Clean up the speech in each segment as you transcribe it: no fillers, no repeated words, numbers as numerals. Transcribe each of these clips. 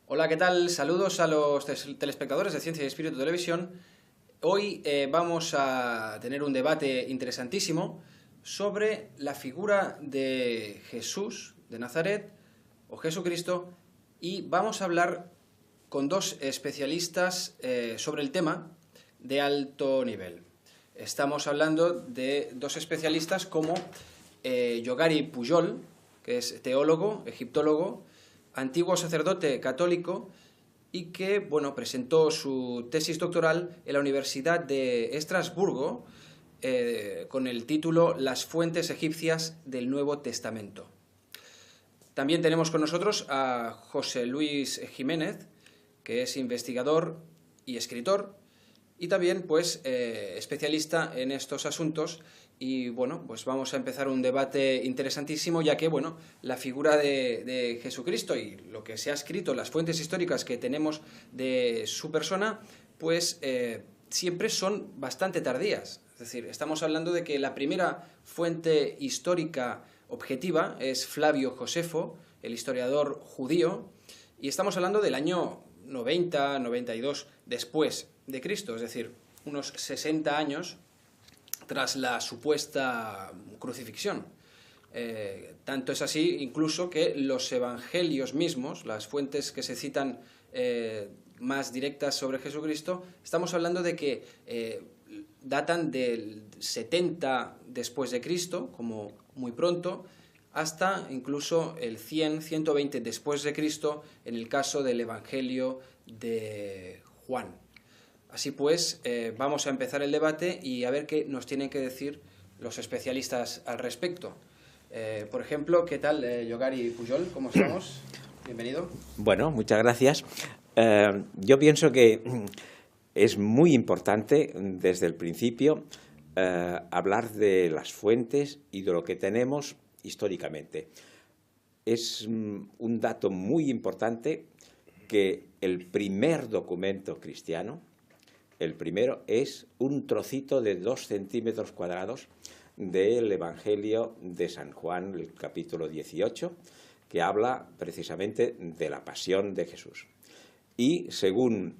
Hola, ¿qué tal? Saludos a los telespectadores de Ciencia y Espíritu Televisión. Hoy vamos a tener un debate interesantísimo sobre la figura de Jesús de Nazaret o Jesucristo, y vamos a hablar con dos especialistas sobre el tema de alto nivel. Estamos hablando de dos especialistas como Yogari Pujol, que es teólogo, egiptólogo, antiguo sacerdote católico y que, bueno, presentó su tesis doctoral en la Universidad de Estrasburgo con el título Las fuentes egipcias del Nuevo Testamento. También tenemos con nosotros a José Luis Jiménez, que es investigador y escritor, y también pues especialista en estos asuntos. Y bueno, pues vamos a empezar un debate interesantísimo, ya que bueno, la figura de Jesucristo y lo que se ha escrito, las fuentes históricas que tenemos de su persona, pues siempre son bastante tardías. Es decir, estamos hablando de que la primera fuente histórica objetiva es Flavio Josefo, el historiador judío, y estamos hablando del año 90, 92 después de Cristo, es decir, unos 60 años tras la supuesta crucifixión. Tanto es así incluso que los evangelios mismos, las fuentes que se citan más directas sobre Jesucristo, estamos hablando de que datan del 70 después de Cristo, como muy pronto, hasta incluso el 100, 120 después de Cristo, en el caso del Evangelio de Juan. Así pues, vamos a empezar el debate y a ver qué nos tienen que decir los especialistas al respecto. Por ejemplo, ¿qué tal, Yogari Pujol? ¿Cómo estamos? Bienvenido. Bueno, muchas gracias. Yo pienso que es muy importante desde el principio hablar de las fuentes y de lo que tenemos históricamente. Es un dato muy importante que el primer documento cristiano, el primero, es un trocito de 2 centímetros cuadrados del Evangelio de San Juan, el capítulo 18, que habla precisamente de la pasión de Jesús. Y según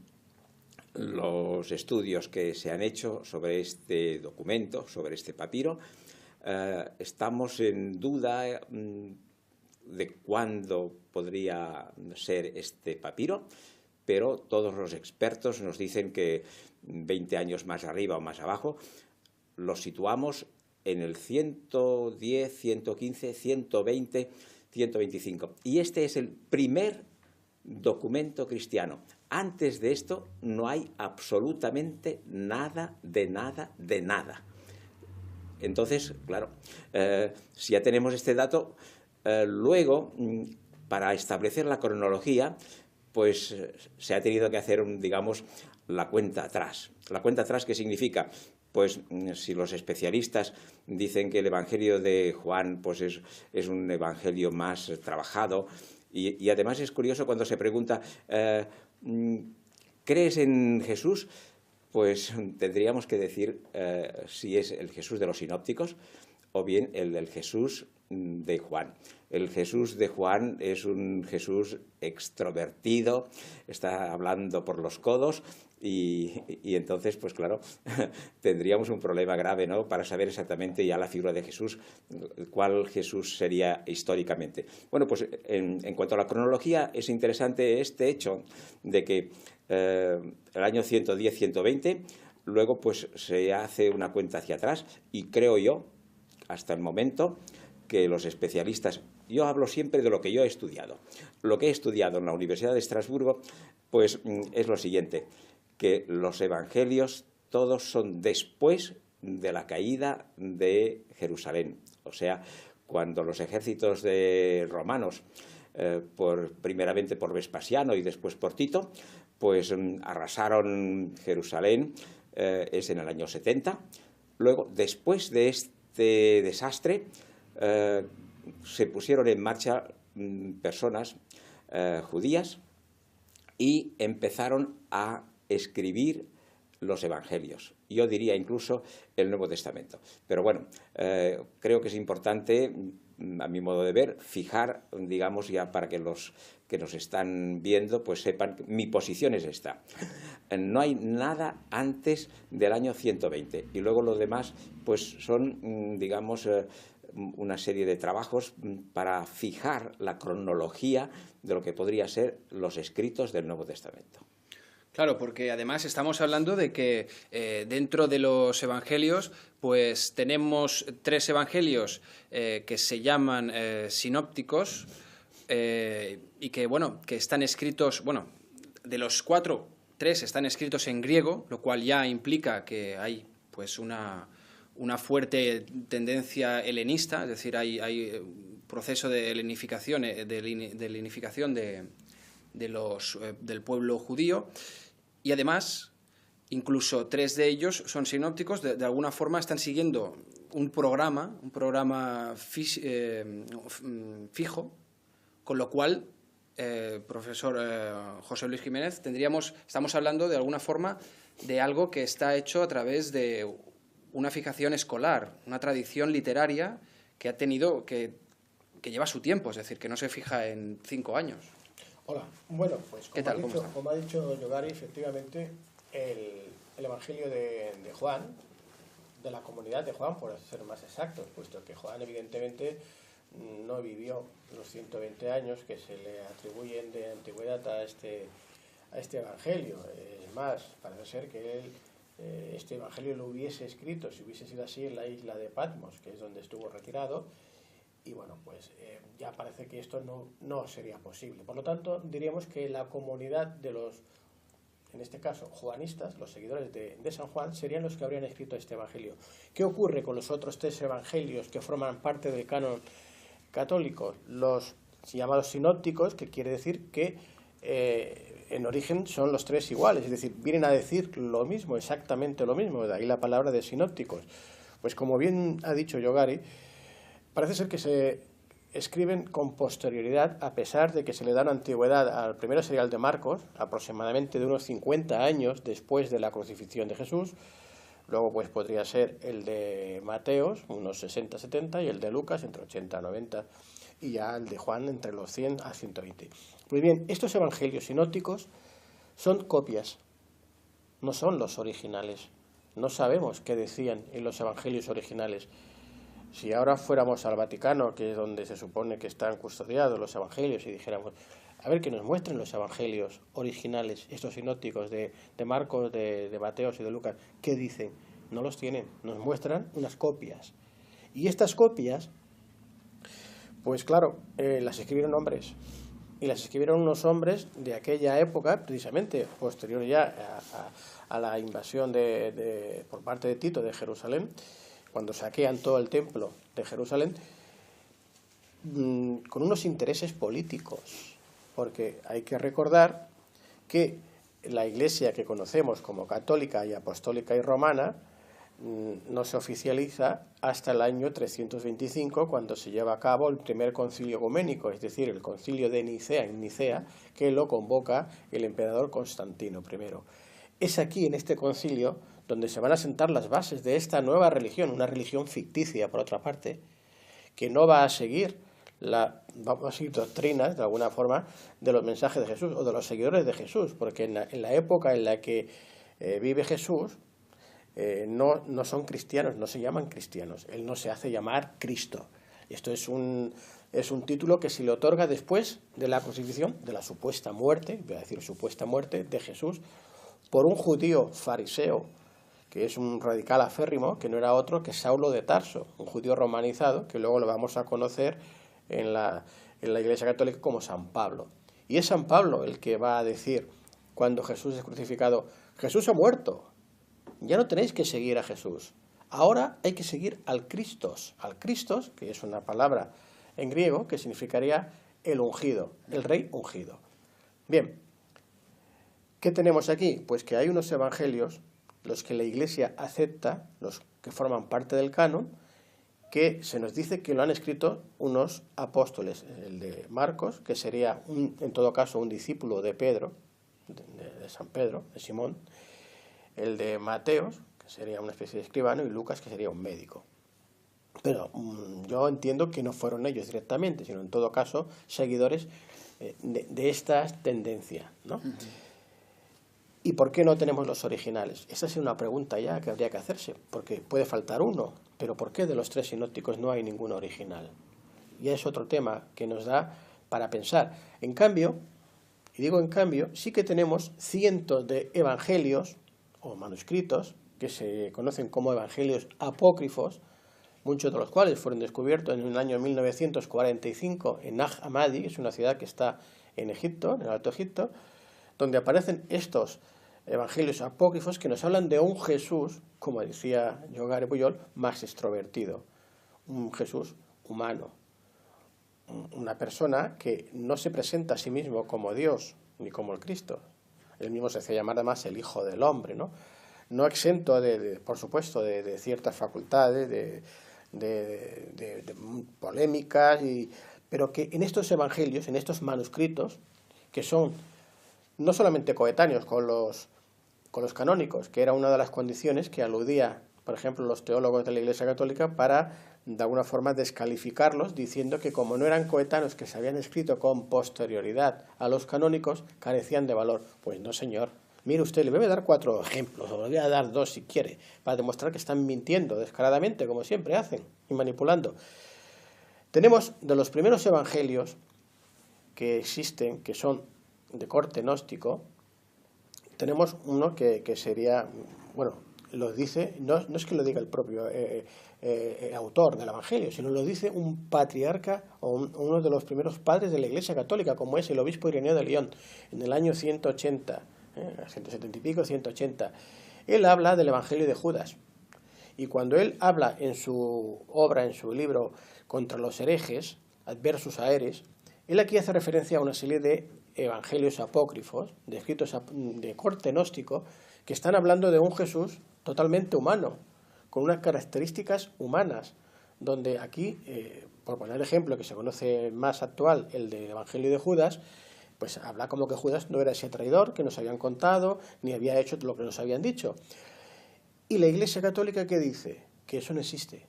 los estudios que se han hecho sobre este documento, sobre este papiro, estamos en duda de cuándo podría ser este papiro, pero todos los expertos nos dicen que 20 años más arriba o más abajo lo situamos en el 110, 115, 120, 125. Y este es el primer documento cristiano. Antes de esto no hay absolutamente nada, de nada, de nada. Entonces, claro, si ya tenemos este dato, luego, para establecer la cronología, pues se ha tenido que hacer, digamos, la cuenta atrás. ¿La cuenta atrás qué significa? Pues si los especialistas dicen que el Evangelio de Juan pues es un evangelio más trabajado, y además es curioso cuando se pregunta ¿crees en Jesús? Pues tendríamos que decir si es el Jesús de los sinópticos o bien el del Jesús de Juan. El Jesús de Juan es un Jesús extrovertido, está hablando por los codos y entonces, pues claro, tendríamos un problema grave, ¿no?, para saber exactamente ya la figura de Jesús, cuál Jesús sería históricamente. Bueno, pues en cuanto a la cronología, es interesante este hecho de que el año 110, 120, luego pues se hace una cuenta hacia atrás y creo yo, hasta el momento, que los especialistas, yo hablo siempre de lo que yo he estudiado. Lo que he estudiado en la Universidad de Estrasburgo, pues es lo siguiente, que los evangelios todos son después de la caída de Jerusalén. O sea, cuando los ejércitos romanos primeramente por Vespasiano y después por Tito, pues arrasaron Jerusalén, es en el año 70. Luego, después de este desastre, se pusieron en marcha personas judías y empezaron a escribir los evangelios. Yo diría incluso el Nuevo Testamento. Pero bueno, creo que es importante, a mi modo de ver, fijar, digamos, ya para que los que nos están viendo pues sepan que mi posición es esta. No hay nada antes del año 120 y luego lo demás pues son, digamos, una serie de trabajos para fijar la cronología de lo que podría ser los escritos del Nuevo Testamento. Claro, porque además estamos hablando de que dentro de los evangelios pues tenemos 3 evangelios que se llaman sinópticos y que, bueno, que están escritos, bueno, de los 4, 3 están escritos en griego, lo cual ya implica que hay pues una fuerte tendencia helenista, es decir, hay un proceso de helenificación, del pueblo judío. Y además, incluso 3 de ellos son sinópticos, de alguna forma están siguiendo un programa fijo, con lo cual, profesor José Luis Jiménez, estamos hablando de alguna forma de algo que está hecho a través de una fijación escolar, una tradición literaria que ha tenido, que lleva su tiempo, es decir, que no se fija en 5 años. Hola, bueno, pues ¿Qué tal? como ha dicho Yogari, efectivamente el Evangelio de Juan, de la comunidad de Juan, por ser más exactos, puesto que Juan evidentemente no vivió los 120 años que se le atribuyen de antigüedad a este Evangelio. Es más, parece ser que él este Evangelio lo hubiese escrito, si hubiese sido así, en la isla de Patmos, que es donde estuvo retirado. Y bueno, pues ya parece que esto no sería posible. Por lo tanto, diríamos que la comunidad de los, en este caso, juanistas, los seguidores de San Juan, serían los que habrían escrito este evangelio. ¿Qué ocurre con los otros 3 evangelios que forman parte del canon católico? Los llamados sinópticos, que quiere decir que en origen son los 3 iguales, es decir, vienen a decir lo mismo, exactamente lo mismo, de ahí la palabra de sinópticos. Pues como bien ha dicho Yogari, parece ser que se escriben con posterioridad, a pesar de que se le da una antigüedad al primero sería el de Marcos, aproximadamente de unos 50 años después de la crucifixión de Jesús. Luego pues podría ser el de Mateos, unos 60-70, y el de Lucas entre 80-90, y ya el de Juan entre los 100 a 120. Pues bien, estos evangelios sinópticos son copias, no son los originales. No sabemos qué decían en los evangelios originales. Si ahora fuéramos al Vaticano, que es donde se supone que están custodiados los evangelios, y dijéramos, a ver, que nos muestren los evangelios originales, estos sinópticos de Marcos, de Mateos y de Lucas, ¿qué dicen? No los tienen, nos muestran unas copias. Y estas copias, pues claro, las escribieron hombres, y las escribieron unos hombres de aquella época, precisamente posterior ya a la invasión por parte de Tito de Jerusalén, cuando saquean todo el templo de Jerusalén, con unos intereses políticos, porque hay que recordar que la Iglesia que conocemos como católica y apostólica y romana no se oficializa hasta el año 325, cuando se lleva a cabo el primer concilio ecuménico, es decir, el concilio de Nicea, en Nicea, que lo convoca el emperador Constantino I. Es aquí, en este concilio, donde se van a sentar las bases de esta nueva religión, una religión ficticia, por otra parte, que no va a seguir doctrinas, de alguna forma, de los mensajes de Jesús o de los seguidores de Jesús, porque en la época en la que vive Jesús, no son cristianos, no se llaman cristianos, él no se hace llamar Cristo. Esto es un título que se le otorga después de la crucifixión, de la supuesta muerte, voy a decir supuesta muerte, de Jesús, por un judío fariseo, que es un radical aférrimo, que no era otro que Saulo de Tarso, un judío romanizado, que luego lo vamos a conocer en la Iglesia Católica como San Pablo. Y es San Pablo el que va a decir, cuando Jesús es crucificado, Jesús ha muerto, ya no tenéis que seguir a Jesús, ahora hay que seguir al Christos, que es una palabra en griego que significaría el ungido, el rey ungido. Bien, ¿qué tenemos aquí? Pues que hay unos evangelios, los que la Iglesia acepta, los que forman parte del canon, que se nos dice que lo han escrito unos apóstoles. El de Marcos, que sería, en todo caso, un discípulo de Pedro, de San Pedro, de Simón. El de Mateos, que sería una especie de escribano, y Lucas, que sería un médico. Pero yo entiendo que no fueron ellos directamente, sino en todo caso seguidores de esta tendencia, ¿no? ¿Y por qué no tenemos los originales? Esa es una pregunta ya que habría que hacerse, porque puede faltar uno, pero ¿por qué de los 3 sinópticos no hay ningún original? Ya es otro tema que nos da para pensar. En cambio, y digo en cambio, sí que tenemos cientos de evangelios o manuscritos que se conocen como evangelios apócrifos, muchos de los cuales fueron descubiertos en el año 1945 en Nag Hammadi, que es una ciudad que está en Egipto, en el Alto Egipto, donde aparecen estos evangelios apócrifos que nos hablan de un Jesús, como decía Llogare Pujol, más extrovertido, un Jesús humano, una persona que no se presenta a sí mismo como Dios ni como el Cristo. Él mismo se hace llamar además el Hijo del Hombre, ¿no? No exento, por supuesto, de ciertas facultades, de polémicas, pero que en estos evangelios, en estos manuscritos, que son no solamente coetáneos con los canónicos, que era una de las condiciones que aludía, por ejemplo, los teólogos de la Iglesia Católica para, de alguna forma, descalificarlos, diciendo que como no eran coetáneos, que se habían escrito con posterioridad a los canónicos, carecían de valor. Pues no, señor. Mire usted, le voy a dar 4 ejemplos, o le voy a dar 2 si quiere, para demostrar que están mintiendo descaradamente, como siempre hacen, y manipulando. Tenemos de los primeros evangelios que existen, que son de corte gnóstico, tenemos uno que sería, bueno, lo dice, no es que lo diga el propio autor del evangelio, sino lo dice un patriarca o uno de los primeros padres de la Iglesia Católica, como es el obispo Ireneo de León, en el año 180, 170 y pico, 180. Él habla del evangelio de Judas. Y cuando él habla en su obra, en su libro Contra los herejes, Adversus Aeres, él aquí hace referencia a una serie de evangelios apócrifos, de escritos de corte gnóstico, que están hablando de un Jesús totalmente humano, con unas características humanas, donde aquí, por poner ejemplo que se conoce más actual, el del evangelio de Judas, pues habla como que Judas no era ese traidor que nos habían contado, ni había hecho lo que nos habían dicho. Y la Iglesia Católica, ¿qué dice? Que eso no existe,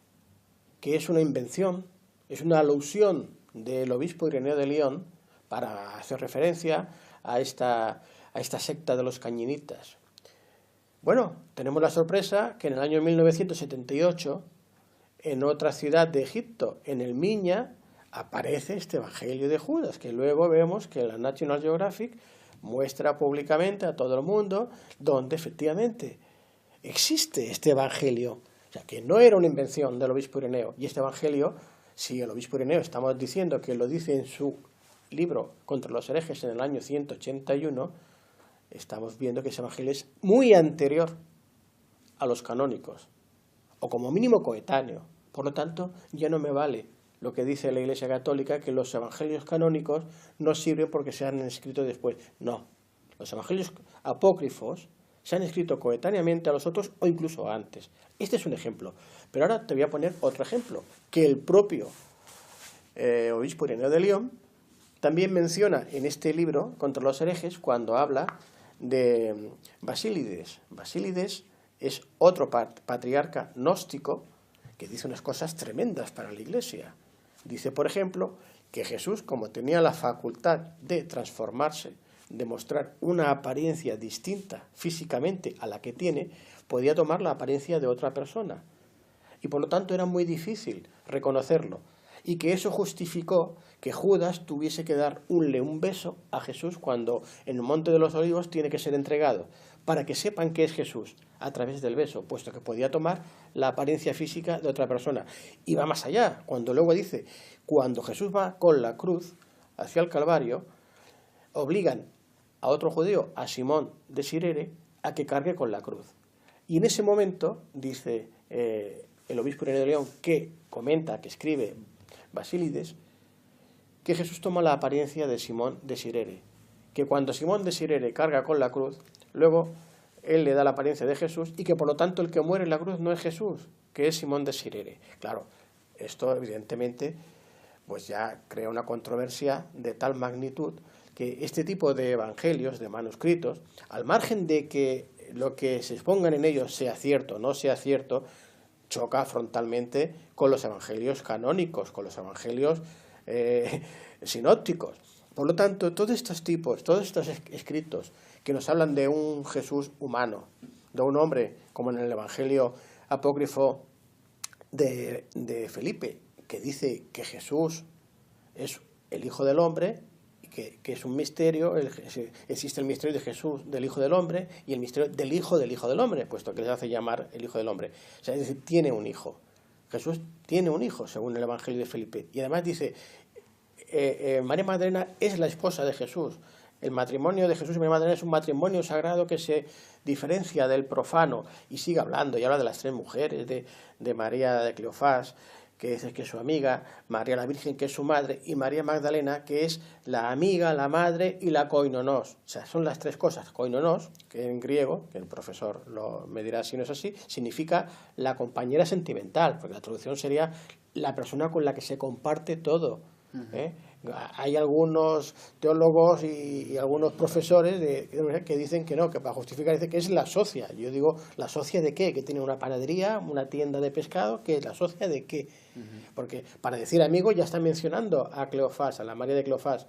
que es una invención, es una alusión del obispo Ireneo de León para hacer referencia a esta secta de los cañinitas. Bueno, tenemos la sorpresa que en el año 1978, en otra ciudad de Egipto, en el Miña, aparece este evangelio de Judas, que luego vemos que la National Geographic muestra públicamente a todo el mundo, donde efectivamente existe este evangelio. O sea, que no era una invención del obispo Ireneo. Y este evangelio, si el obispo Ireneo estamos diciendo que lo dice en su libro Contra los herejes en el año 181, estamos viendo que ese evangelio es muy anterior a los canónicos, o como mínimo coetáneo. Por lo tanto, ya no me vale lo que dice la Iglesia Católica, que los evangelios canónicos no sirven porque se han escrito después. No, los evangelios apócrifos se han escrito coetáneamente a los otros o incluso antes. Este es un ejemplo. Pero ahora te voy a poner otro ejemplo, que el propio obispo Ireneo de León también menciona en este libro, Contra los herejes, cuando habla de Basílides. Basílides es otro patriarca gnóstico que dice unas cosas tremendas para la Iglesia. Dice, por ejemplo, que Jesús, como tenía la facultad de transformarse, de mostrar una apariencia distinta físicamente a la que tiene, podía tomar la apariencia de otra persona. Y por lo tanto era muy difícil reconocerlo. Y que eso justificó que Judas tuviese que darle un beso a Jesús cuando en el Monte de los Olivos tiene que ser entregado, para que sepan que es Jesús a través del beso, puesto que podía tomar la apariencia física de otra persona. Y va más allá, cuando luego dice, cuando Jesús va con la cruz hacia el Calvario, obligan a otro judío, a Simón de Cirene, a que cargue con la cruz. Y en ese momento, dice el obispo Ireneo de León, que comenta, que escribe Basílides, que Jesús toma la apariencia de Simón de Sirere, que cuando Simón de Sirere carga con la cruz, luego él le da la apariencia de Jesús y que por lo tanto el que muere en la cruz no es Jesús, que es Simón de Sirere. Claro, esto evidentemente pues ya crea una controversia de tal magnitud que este tipo de evangelios, de manuscritos, al margen de que lo que se expongan en ellos sea cierto o no sea cierto, choca frontalmente con los evangelios canónicos, con los evangelios sinópticos. Por lo tanto, todos estos escritos que nos hablan de un Jesús humano, de un hombre, como en el evangelio apócrifo de Felipe, que dice que Jesús es el Hijo del Hombre, que es un misterio, existe el misterio de Jesús, del Hijo del Hombre, y el misterio del Hijo del Hombre, puesto que les hace llamar el Hijo del Hombre. O sea, es decir, tiene un hijo. Jesús tiene un hijo, según el Evangelio de Felipe. Y además dice, María Magdalena es la esposa de Jesús. El matrimonio de Jesús y María Magdalena es un matrimonio sagrado que se diferencia del profano. Y sigue hablando, y habla de las tres mujeres, de María de Cleofás, que es su amiga, María la Virgen, que es su madre, y María Magdalena, que es la amiga, la madre y la koinonos. O sea, son las tres cosas. Koinonos, que en griego, que el profesor me dirá si no es así, significa la compañera sentimental, porque la traducción sería la persona con la que se comparte todo. Hay algunos teólogos y algunos profesores que dicen que no, que para justificar dice que es la socia. Yo digo, ¿la socia de qué? Que tiene una panadería, una tienda de pescado, ¿qué es la socia de qué? Porque para decir amigo ya está mencionando a Cleofás, a la María de Cleofás.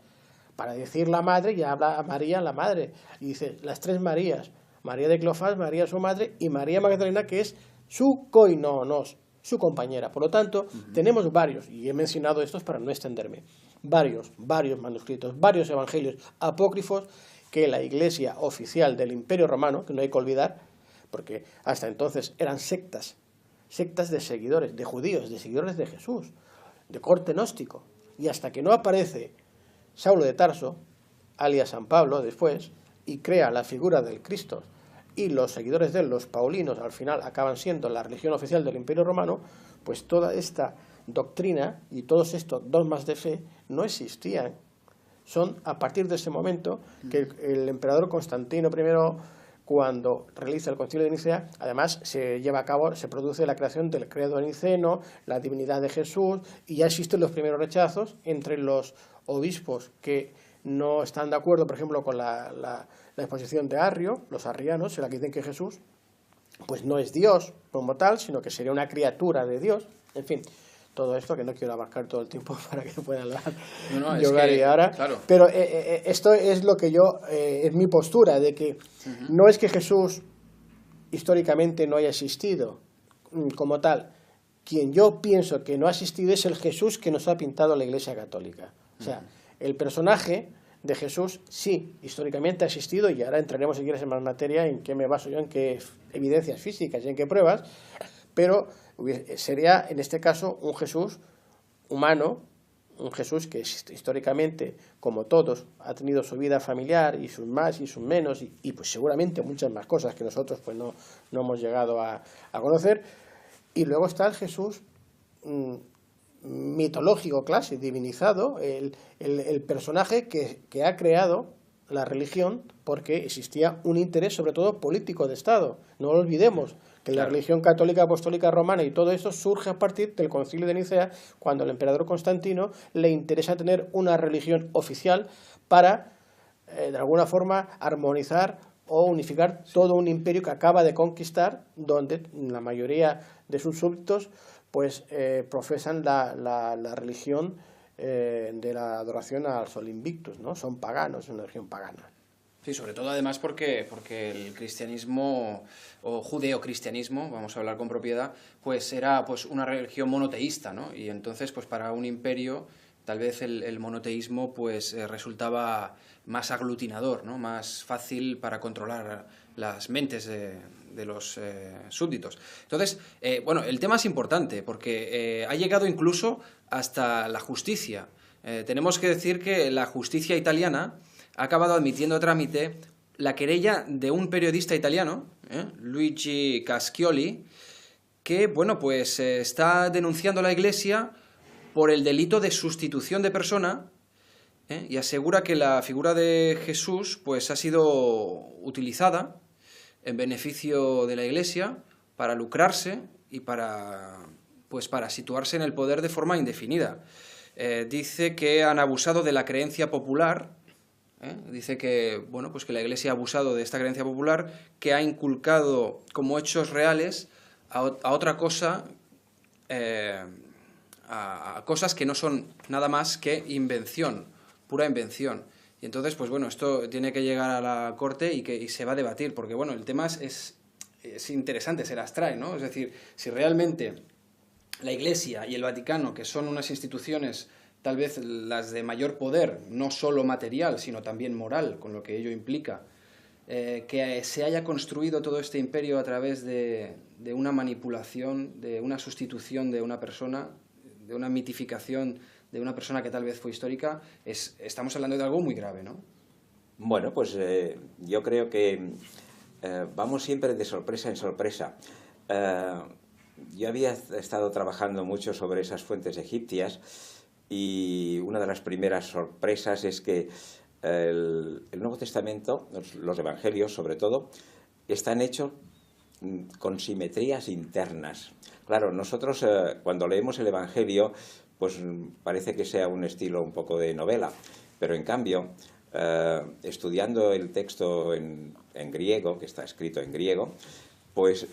Para decir la madre ya habla a María, la madre. Y dice, las tres Marías, María de Cleofás, María su madre y María Magdalena, que es su koinonos, su compañera. Por lo tanto, tenemos varios, y he mencionado estos para no extenderme, varios manuscritos, varios evangelios apócrifos que la Iglesia oficial del Imperio Romano, que no hay que olvidar, porque hasta entonces eran sectas de seguidores, de judíos, de seguidores de Jesús, de corte gnóstico, y hasta que no aparece Saulo de Tarso, alias San Pablo después, y crea la figura del Cristo, y los seguidores de él, los paulinos, al final acaban siendo la religión oficial del Imperio Romano, pues toda esta doctrina y todos estos dogmas de fe no existían. Son a partir de ese momento que el emperador Constantino I, cuando realiza el Concilio de Nicea, además se lleva a cabo, se produce la creación del credo niceno, la divinidad de Jesús, y ya existen los primeros rechazos entre los obispos que no están de acuerdo, por ejemplo, con la exposición de Arrio, los arrianos, en la que dicen que Jesús pues no es Dios como tal, sino que sería una criatura de Dios. En fin, todo esto que no quiero abarcar todo el tiempo para que pueda hablar y ahora, claro. Pero esto es lo que yo, es mi postura, de que no es que Jesús históricamente no haya existido como tal. Quien yo pienso que no ha existido es el Jesús que nos ha pintado la Iglesia Católica. O sea, el personaje de Jesús sí, históricamente ha existido, y ahora entraremos si quieres en más materia en qué me baso yo, en qué evidencias físicas y en qué pruebas, pero sería en este caso un Jesús humano, un Jesús que históricamente, como todos, ha tenido su vida familiar y sus más y sus menos y pues seguramente muchas más cosas que nosotros pues no hemos llegado a conocer. Y luego está el Jesús mitológico, clásico, divinizado, el personaje que ha creado la religión porque existía un interés sobre todo político de Estado. No lo olvidemos, que la religión católica apostólica romana y todo esto surge a partir del Concilio de Nicea, cuando el emperador Constantino le interesa tener una religión oficial para, de alguna forma, armonizar o unificar todo un imperio que acaba de conquistar, donde la mayoría de sus súbditos pues profesan la religión de la adoración al Sol Invictus, ¿no? Son paganos, es una religión pagana. Sí, sobre todo además porque el cristianismo o judeocristianismo, vamos a hablar con propiedad, pues era pues una religión monoteísta, ¿no? Y entonces pues para un imperio tal vez el monoteísmo pues resultaba más aglutinador, ¿no? Más fácil para controlar las mentes de los súbditos. Entonces, bueno, el tema es importante porque ha llegado incluso hasta la justicia. Tenemos que decir que la justicia italiana ha acabado admitiendo a trámite la querella de un periodista italiano, Luigi Cascioli, que, bueno, pues está denunciando a la Iglesia por el delito de sustitución de persona y asegura que la figura de Jesús pues, ha sido utilizada en beneficio de la Iglesia para lucrarse y para situarse en el poder de forma indefinida. Dice que han abusado de la creencia popular, dice que, bueno, pues que la Iglesia ha abusado de esta creencia popular, que ha inculcado como hechos reales a otra cosa, a cosas que no son nada más que invención, pura invención. Y entonces, pues bueno, esto tiene que llegar a la Corte y se va a debatir, porque bueno, el tema es interesante, se las trae, ¿no? Es decir, si realmente la Iglesia y el Vaticano, que son unas instituciones tal vez las de mayor poder, no solo material, sino también moral, con lo que ello implica, que se haya construido todo este imperio a través de una manipulación, de una sustitución de una persona, de una mitificación de una persona que tal vez fue histórica, estamos hablando de algo muy grave, ¿no? Bueno, pues yo creo que vamos siempre de sorpresa en sorpresa. Yo había estado trabajando mucho sobre esas fuentes egipcias y una de las primeras sorpresas es que el Nuevo Testamento, los Evangelios sobre todo, están hechos con simetrías internas. Claro, nosotros cuando leemos el Evangelio, pues parece que sea un estilo un poco de novela, pero en cambio, estudiando el texto en griego, que está escrito en griego, pues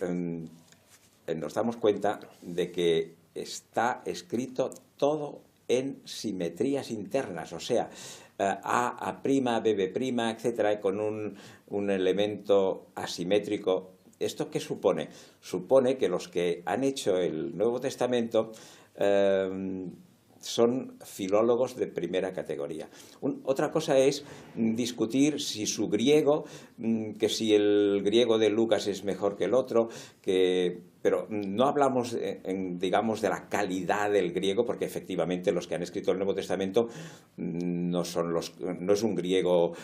nos damos cuenta de que está escrito todo en simetrías internas, o sea, A', B', etcétera, con un elemento asimétrico. ¿Esto qué supone? Supone que los que han hecho el Nuevo Testamento son filólogos de primera categoría. Otra cosa es discutir si su griego, que si el griego de Lucas es mejor que el otro, pero no hablamos, digamos, de la calidad del griego, porque efectivamente los que han escrito el Nuevo Testamento no es un griego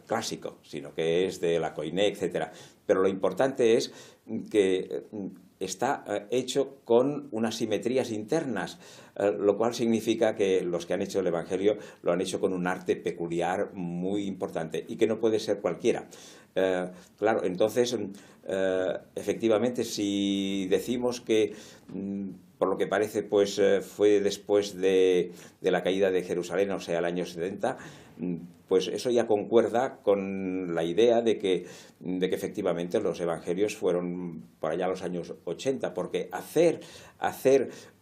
clásico, sino que es de la Koiné, etcétera. Pero lo importante es que está hecho con unas simetrías internas, lo cual significa que los que han hecho el Evangelio lo han hecho con un arte peculiar muy importante y que no puede ser cualquiera. Claro, entonces, efectivamente, si decimos que, por lo que parece, pues fue después de la caída de Jerusalén, o sea, el año 70, pues eso ya concuerda con la idea de que efectivamente los evangelios fueron por allá a los años 80, porque hacer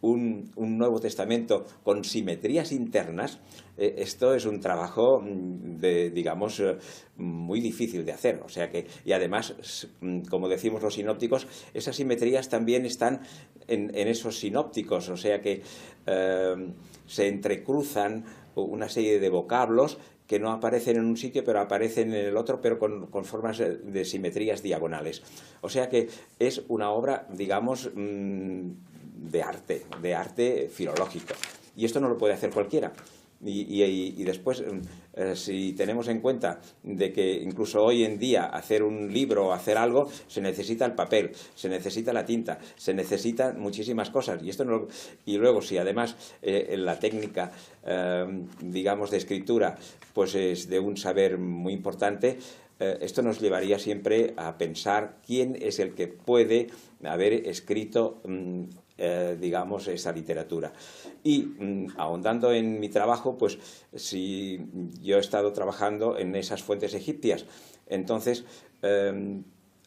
un Nuevo Testamento con simetrías internas, esto es un trabajo, digamos, muy difícil de hacer. O sea que, y además, como decimos los sinópticos, esas simetrías también están en esos sinópticos, o sea que se entrecruzan una serie de vocablos que no aparecen en un sitio, pero aparecen en el otro, pero con formas de simetrías diagonales. O sea que es una obra, digamos, de arte filológico. Y esto no lo puede hacer cualquiera. Y después, si tenemos en cuenta de que incluso hoy en día hacer un libro o hacer algo, se necesita el papel, se necesita la tinta, se necesitan muchísimas cosas. Y luego, si además la técnica, digamos, de escritura, pues es de un saber muy importante, esto nos llevaría siempre a pensar quién es el que puede haber escrito digamos, esa literatura. Y ahondando en mi trabajo, pues si yo he estado trabajando en esas fuentes egipcias, entonces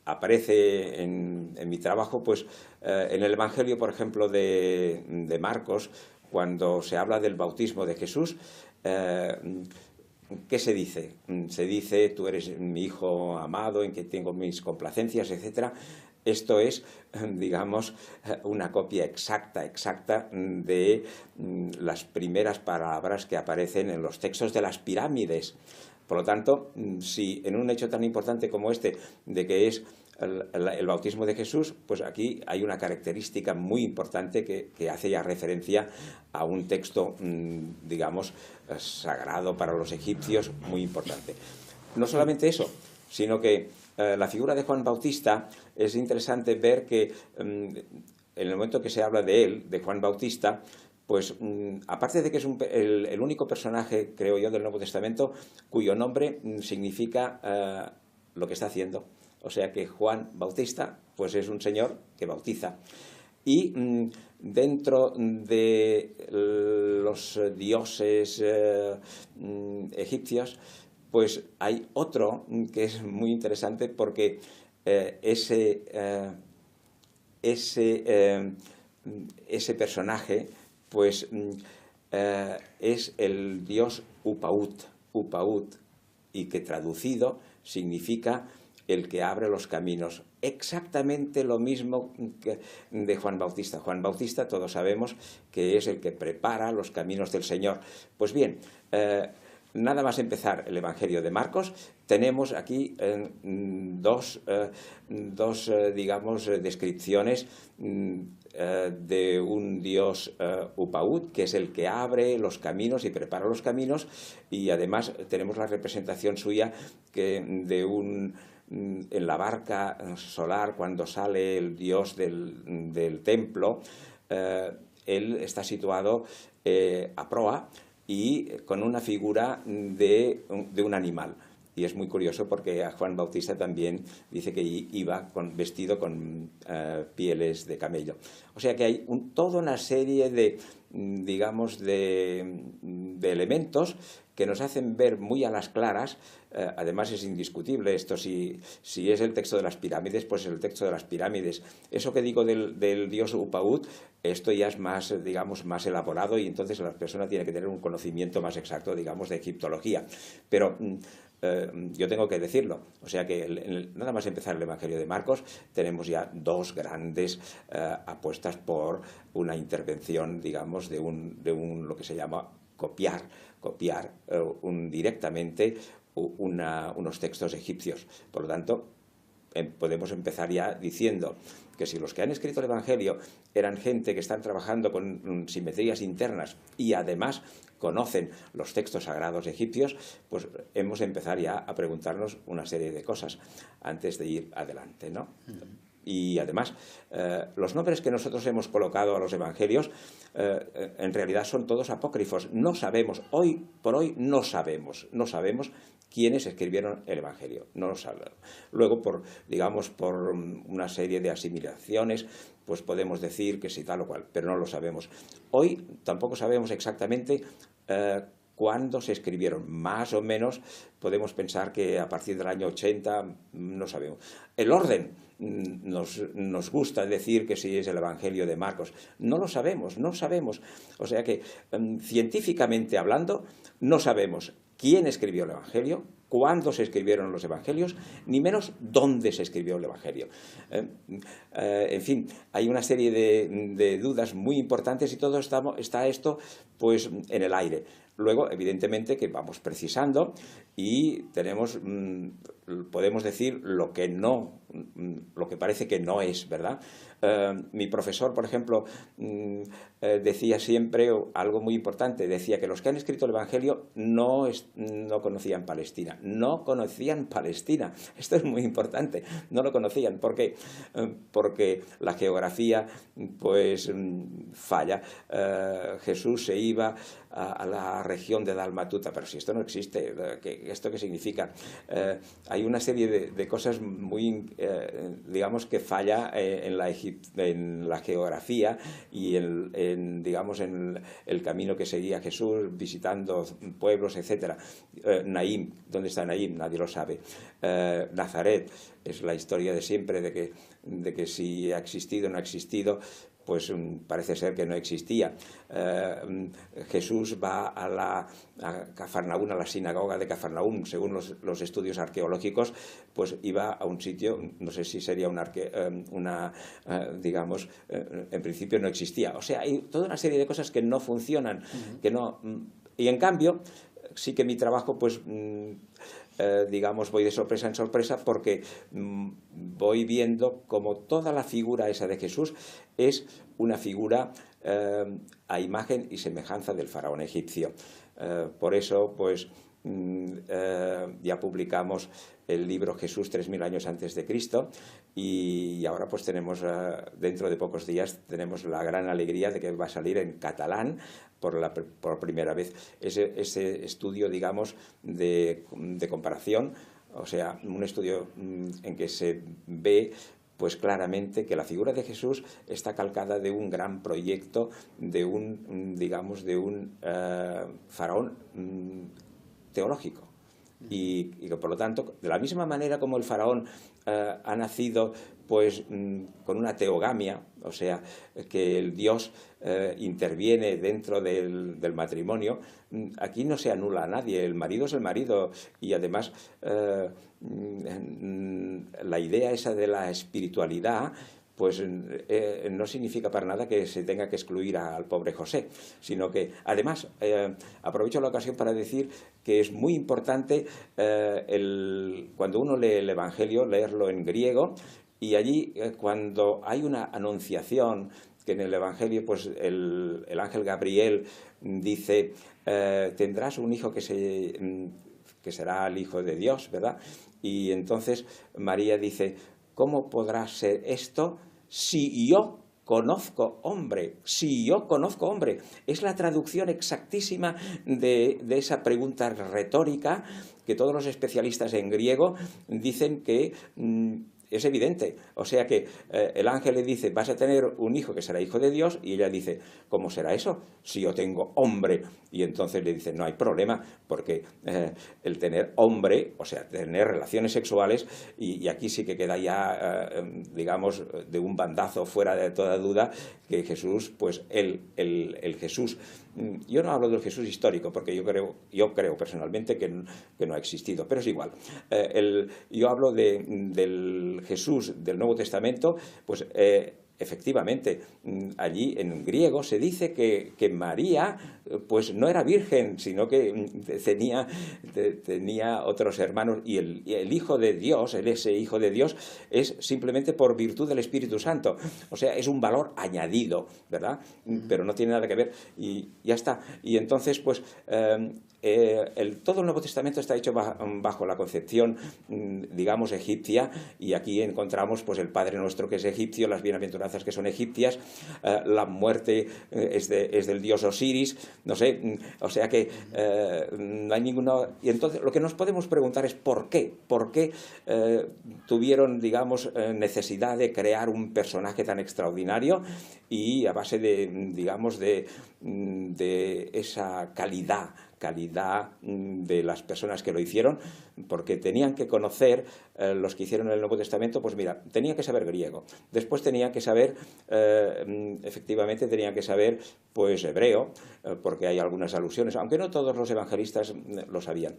aparece en mi trabajo, pues en el Evangelio, por ejemplo, de Marcos, cuando se habla del bautismo de Jesús, ¿qué se dice? Se dice, tú eres mi hijo amado, en que tengo mis complacencias, etcétera. Esto es, digamos, una copia exacta de las primeras palabras que aparecen en los textos de las pirámides. Por lo tanto, si en un hecho tan importante como este, de que es el bautismo de Jesús, pues aquí hay una característica muy importante que hace ya referencia a un texto, digamos, sagrado para los egipcios, muy importante. No solamente eso, sino que la figura de Juan Bautista, es interesante ver que en el momento que se habla de él, de Juan Bautista, pues aparte de que es el único personaje, creo yo, del Nuevo Testamento cuyo nombre significa lo que está haciendo. O sea que Juan Bautista pues es un señor que bautiza. Y dentro de los dioses egipcios, pues hay otro que es muy interesante porque ese personaje pues es el dios Upaut, y que traducido significa el que abre los caminos. Exactamente lo mismo que de Juan Bautista. Juan Bautista, todos sabemos que es el que prepara los caminos del Señor. Pues bien, nada más empezar el Evangelio de Marcos, tenemos aquí dos digamos, descripciones de un dios Upaut, que es el que abre los caminos y prepara los caminos, y además tenemos la representación suya en la barca solar, cuando sale el dios del templo, él está situado a proa y con una figura de un animal. Y es muy curioso porque a Juan Bautista también dice que iba vestido con pieles de camello. O sea que hay toda una serie de, digamos, de elementos que nos hacen ver muy a las claras. Además es indiscutible esto, si es el texto de las pirámides, pues es el texto de las pirámides. Eso que digo del dios Upaut, esto ya es más, digamos, más elaborado, y entonces la persona tiene que tener un conocimiento más exacto, digamos, de egiptología. Pero yo tengo que decirlo, o sea que nada más empezar el Evangelio de Marcos tenemos ya dos grandes apuestas por una intervención, digamos, de lo que se llama copiar directamente unos textos egipcios. Por lo tanto, podemos empezar ya diciendo que si los que han escrito el Evangelio eran gente que están trabajando con simetrías internas y además conocen los textos sagrados egipcios, pues hemos de empezar ya a preguntarnos una serie de cosas antes de ir adelante, ¿no? Y además, los nombres que nosotros hemos colocado a los evangelios en realidad son todos apócrifos. No sabemos, hoy por hoy no sabemos quiénes escribieron el evangelio. No lo sabemos. Luego, por una serie de asimilaciones, pues podemos decir que sí, tal o cual, pero no lo sabemos. Hoy tampoco sabemos exactamente cuándo se escribieron. Más o menos podemos pensar que a partir del año 80, no sabemos. El orden, nos gusta decir que sí es el Evangelio de Marcos. No lo sabemos, no sabemos. O sea que, científicamente hablando, no sabemos quién escribió el Evangelio, cuándo se escribieron los Evangelios, ni menos dónde se escribió el Evangelio. En fin, hay una serie de dudas muy importantes y todo está esto pues en el aire. Luego, evidentemente, que vamos precisando y podemos decir lo que parece que no es, ¿verdad? Mi profesor, por ejemplo, decía siempre algo muy importante. Decía que los que han escrito el Evangelio no conocían Palestina. No conocían Palestina. Esto es muy importante. No lo conocían. ¿Por qué? Porque la geografía pues falla. Jesús se iba a la región de Dalmatua, pero si esto no existe, ¿esto qué significa? Hay una serie de cosas muy, digamos, que falla en la geografía y en el camino que seguía Jesús visitando pueblos, etc. Naín, ¿dónde está Naín? Nadie lo sabe. Nazaret, es la historia de siempre de que si ha existido o no ha existido, pues parece ser que no existía. Jesús va a Cafarnaún, a la sinagoga de Cafarnaún. Según los estudios arqueológicos, pues iba a un sitio, no sé si sería digamos, en principio no existía. O sea, hay toda una serie de cosas que no funcionan, y en cambio, sí que mi trabajo, pues, digamos, voy de sorpresa en sorpresa porque voy viendo como toda la figura esa de Jesús es una figura a imagen y semejanza del faraón egipcio. Por eso, pues, ya publicamos el libro Jesús 3000 años antes de Cristo, y ahora pues tenemos, dentro de pocos días, tenemos la gran alegría de que va a salir en catalán por primera vez ese estudio, digamos, de comparación, o sea, un estudio en que se ve pues claramente que la figura de Jesús está calcada de un gran proyecto, de un, digamos, de un faraón teológico. Y que por lo tanto, de la misma manera como el faraón ha nacido pues con una teogamia, o sea, que el Dios interviene dentro del matrimonio, aquí no se anula a nadie, el marido es el marido, y además la idea esa de la espiritualidad pues no significa para nada que se tenga que excluir al pobre José, sino que además aprovecho la ocasión para decir que es muy importante cuando uno lee el Evangelio, leerlo en griego, y allí cuando hay una anunciación, que en el Evangelio pues el ángel Gabriel dice tendrás un hijo que será el Hijo de Dios, ¿verdad? Y entonces María dice, ¿cómo podrá ser esto si yo conozco hombre? Si yo conozco hombre. Es la traducción exactísima de esa pregunta retórica que todos los especialistas en griego dicen que es evidente. O sea que el ángel le dice, vas a tener un hijo que será hijo de Dios, y ella dice, ¿cómo será eso? Si yo tengo hombre. Y entonces le dice, no hay problema, porque el tener hombre, o sea, tener relaciones sexuales, y aquí sí que queda ya, digamos, de un bandazo fuera de toda duda, que Jesús, pues el Jesús, yo no hablo del Jesús histórico, porque yo creo personalmente que no ha existido, pero es igual. Yo hablo del Jesús del Nuevo Testamento, pues efectivamente, allí en griego se dice que María pues no era virgen, sino que tenía otros hermanos, y el Hijo de Dios, ese Hijo de Dios, es simplemente por virtud del Espíritu Santo. O sea, es un valor añadido, ¿verdad? Pero no tiene nada que ver, y ya está. Y entonces, pues, todo el Nuevo Testamento está hecho bajo la concepción, digamos, egipcia, y aquí encontramos pues el Padre Nuestro, que es egipcio, las bienaventuranzas, que son egipcias, la muerte es del dios Osiris, no sé, o sea que no hay ninguna. Y entonces lo que nos podemos preguntar es ¿por qué? ¿Por qué tuvieron, digamos, necesidad de crear un personaje tan extraordinario, y a base de, digamos, de esa calidad de las personas que lo hicieron? Porque tenían que conocer, los que hicieron el Nuevo Testamento, pues mira, tenían que saber griego, después tenían que saber, efectivamente tenían que saber pues hebreo, porque hay algunas alusiones, aunque no todos los evangelistas lo sabían.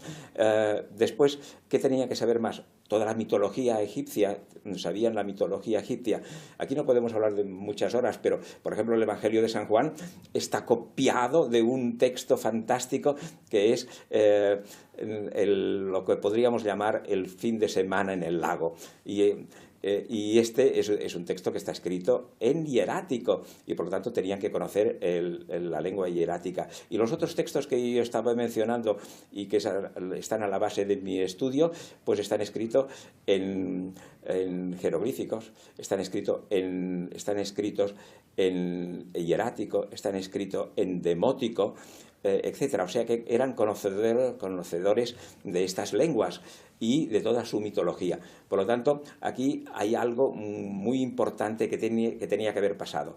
Después, ¿qué tenían que saber más? Toda la mitología egipcia, sabían la mitología egipcia. Aquí no podemos hablar de muchas horas, pero por ejemplo el Evangelio de San Juan está copiado de un texto fantástico que es lo que podríamos llamar el fin de semana en el lago. Y este es un texto que está escrito en hierático, y por lo tanto tenían que conocer la lengua hierática. Y los otros textos que yo estaba mencionando y que están a la base de mi estudio, pues están escritos en jeroglíficos, están escritos en hierático, están escritos en demótico, etcétera. O sea que eran conocedores de estas lenguas y de toda su mitología. Por lo tanto, aquí hay algo muy importante que tenía que haber pasado.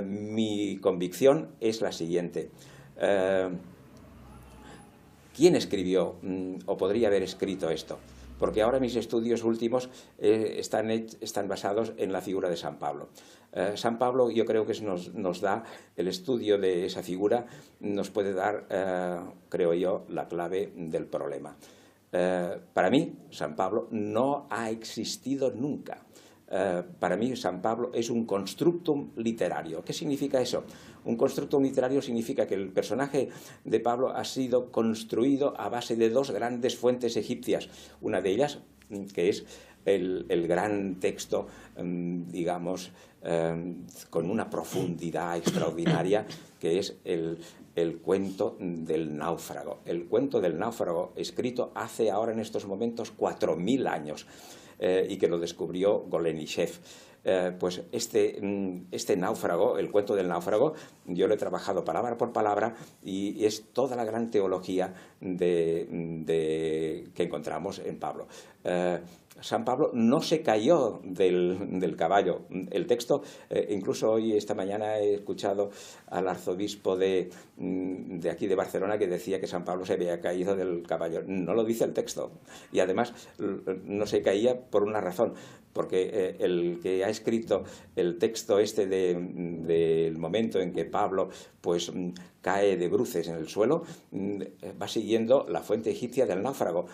Mi convicción es la siguiente. ¿Quién escribió o podría haber escrito esto? Porque ahora mis estudios últimos están basados en la figura de San Pablo. San Pablo, yo creo que nos da, el estudio de esa figura nos puede dar, creo yo, la clave del problema. Para mí, San Pablo no ha existido nunca. Para mí, San Pablo es un constructum literario. ¿Qué significa eso? Un constructum literario significa que el personaje de Pablo ha sido construido a base de dos grandes fuentes egipcias. Una de ellas, que es el gran texto, digamos, con una profundidad extraordinaria, que es el cuento del náufrago. El cuento del náufrago, escrito hace ahora en estos momentos 4000 años, y que lo descubrió Golenishev. Pues este náufrago, el cuento del náufrago, yo lo he trabajado palabra por palabra y es toda la gran teología que encontramos en Pablo. San Pablo no se cayó del caballo. El texto, incluso hoy, esta mañana, he escuchado al arzobispo de aquí de Barcelona que decía que San Pablo se había caído del caballo. No lo dice el texto. Y además no se caía por una razón, porque el que ha escrito el texto este del momento en que Pablo pues cae de bruces en el suelo, va siguiendo la fuente egipcia del náufrago,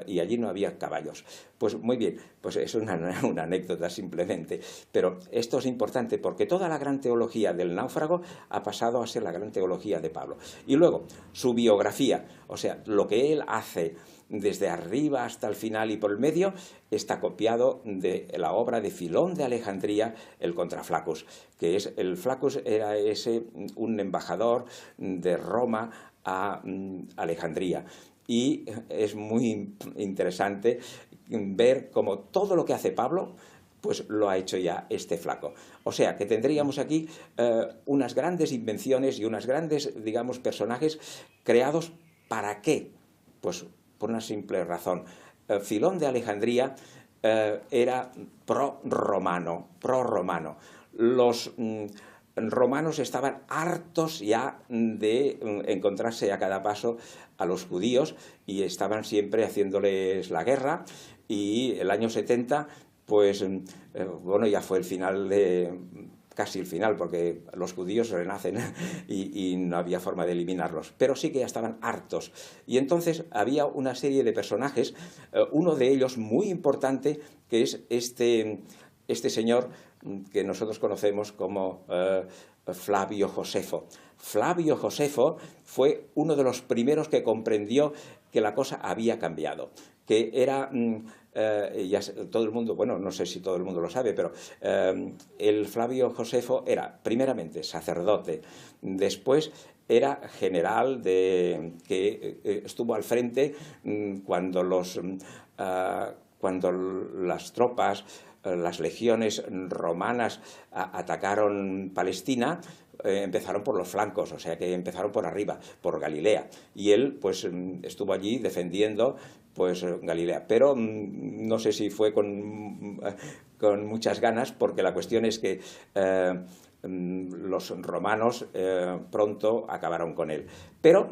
y allí no había caballos. Pues muy bien, pues es una anécdota simplemente, pero esto es importante porque toda la gran teología del náufrago ha pasado a ser la gran teología de Pablo. Y luego, su biografía, o sea, lo que él hace desde arriba hasta el final y por el medio, está copiado de la obra de Filón de Alejandría, el contra Flaccus, que es el Flaccus era un embajador de Roma a Alejandría. Y es muy interesante ver cómo todo lo que hace Pablo pues lo ha hecho ya este flaco. O sea, que tendríamos aquí unas grandes invenciones y unos grandes, digamos, personajes creados. ¿Para qué? Pues por una simple razón. Filón de Alejandría era pro-romano. Los romanos estaban hartos ya de encontrarse a cada paso a los judíos y estaban siempre haciéndoles la guerra, y el año 70, pues bueno, ya fue el final casi el final, porque los judíos renacen y no había forma de eliminarlos, pero sí que ya estaban hartos. Y entonces había una serie de personajes, uno de ellos muy importante, que es este señor que nosotros conocemos como Flavio Josefo. Flavio Josefo fue uno de los primeros que comprendió que la cosa había cambiado, que era... ya todo el mundo, bueno, no sé si todo el mundo lo sabe, pero el Flavio Josefo era primeramente sacerdote, después era general que estuvo al frente cuando las tropas, las legiones romanas atacaron Palestina. Empezaron por los flancos, o sea que empezaron por arriba, por Galilea, y él pues estuvo allí defendiendo pues Galilea, pero no sé si fue con muchas ganas, porque la cuestión es que los romanos pronto acabaron con él. Pero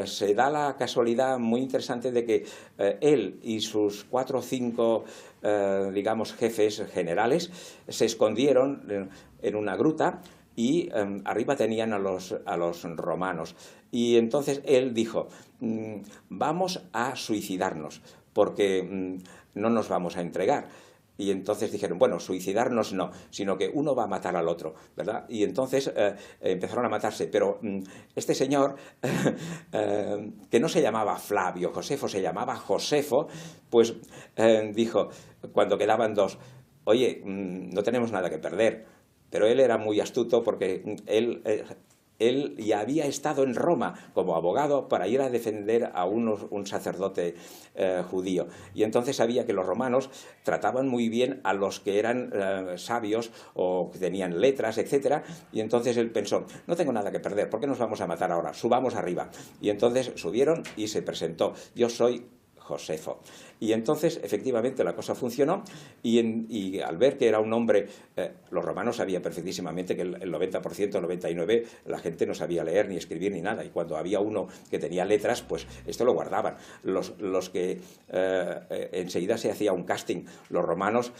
se da la casualidad muy interesante de que él y sus 4 o 5 digamos jefes generales se escondieron en una gruta, y arriba tenían a los romanos. Y entonces él dijo, vamos a suicidarnos, porque no nos vamos a entregar. Y entonces dijeron, bueno, suicidarnos no, sino que uno va a matar al otro, ¿verdad? Y entonces empezaron a matarse. Pero este señor, que no se llamaba Flavio Josefo, se llamaba Josefo, pues dijo, cuando quedaban 2, oye, no tenemos nada que perder. Pero él era muy astuto, porque él ya había estado en Roma como abogado para ir a defender a un sacerdote judío. Y entonces sabía que los romanos trataban muy bien a los que eran sabios o que tenían letras, etc. Y entonces él pensó, no tengo nada que perder, ¿por qué nos vamos a matar ahora? Subamos arriba. Y entonces subieron y se presentó, yo soy Josefo. Y entonces, efectivamente, la cosa funcionó, y al ver que era un hombre, los romanos sabían perfectísimamente que el 90%, el 99%, la gente no sabía leer ni escribir ni nada, y cuando había uno que tenía letras, pues esto lo guardaban. Los que enseguida se hacía un casting, los romanos,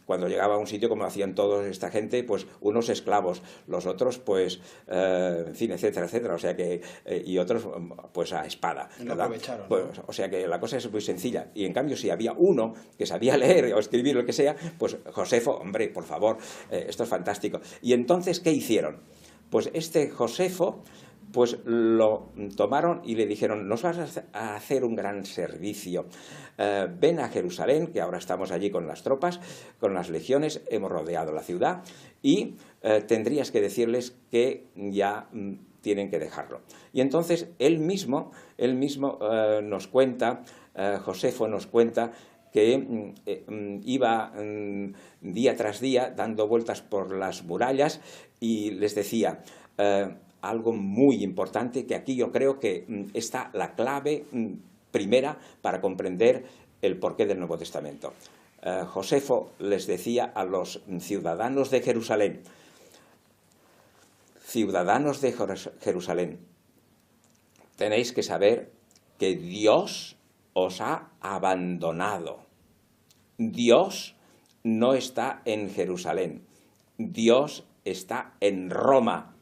cuando llegaba a un sitio, como hacían toda esta gente, pues unos esclavos, los otros, pues, en fin, etcétera, etcétera, o sea que, y otros, pues a espada, ¿verdad? Lo aprovecharon, pues, ¿no? O sea que la cosa es muy sencilla. Y en cambio, si había uno que sabía leer o escribir lo que sea, pues Josefo, hombre, por favor, esto es fantástico. Y entonces, ¿qué hicieron? Pues este Josefo, pues lo tomaron y le dijeron, nos vas a hacer un gran servicio. Ven a Jerusalén, que ahora estamos allí con las tropas, con las legiones, hemos rodeado la ciudad, y tendrías que decirles que ya tienen que dejarlo. Y entonces él mismo nos cuenta, Josefo nos cuenta, que iba día tras día dando vueltas por las murallas y les decía algo muy importante, que aquí yo creo que está la clave primera para comprender el porqué del Nuevo Testamento. Josefo les decía a los ciudadanos de Jerusalén: ciudadanos de Jerusalén, tenéis que saber que Dios os ha abandonado. Dios no está en Jerusalén, Dios está en Roma.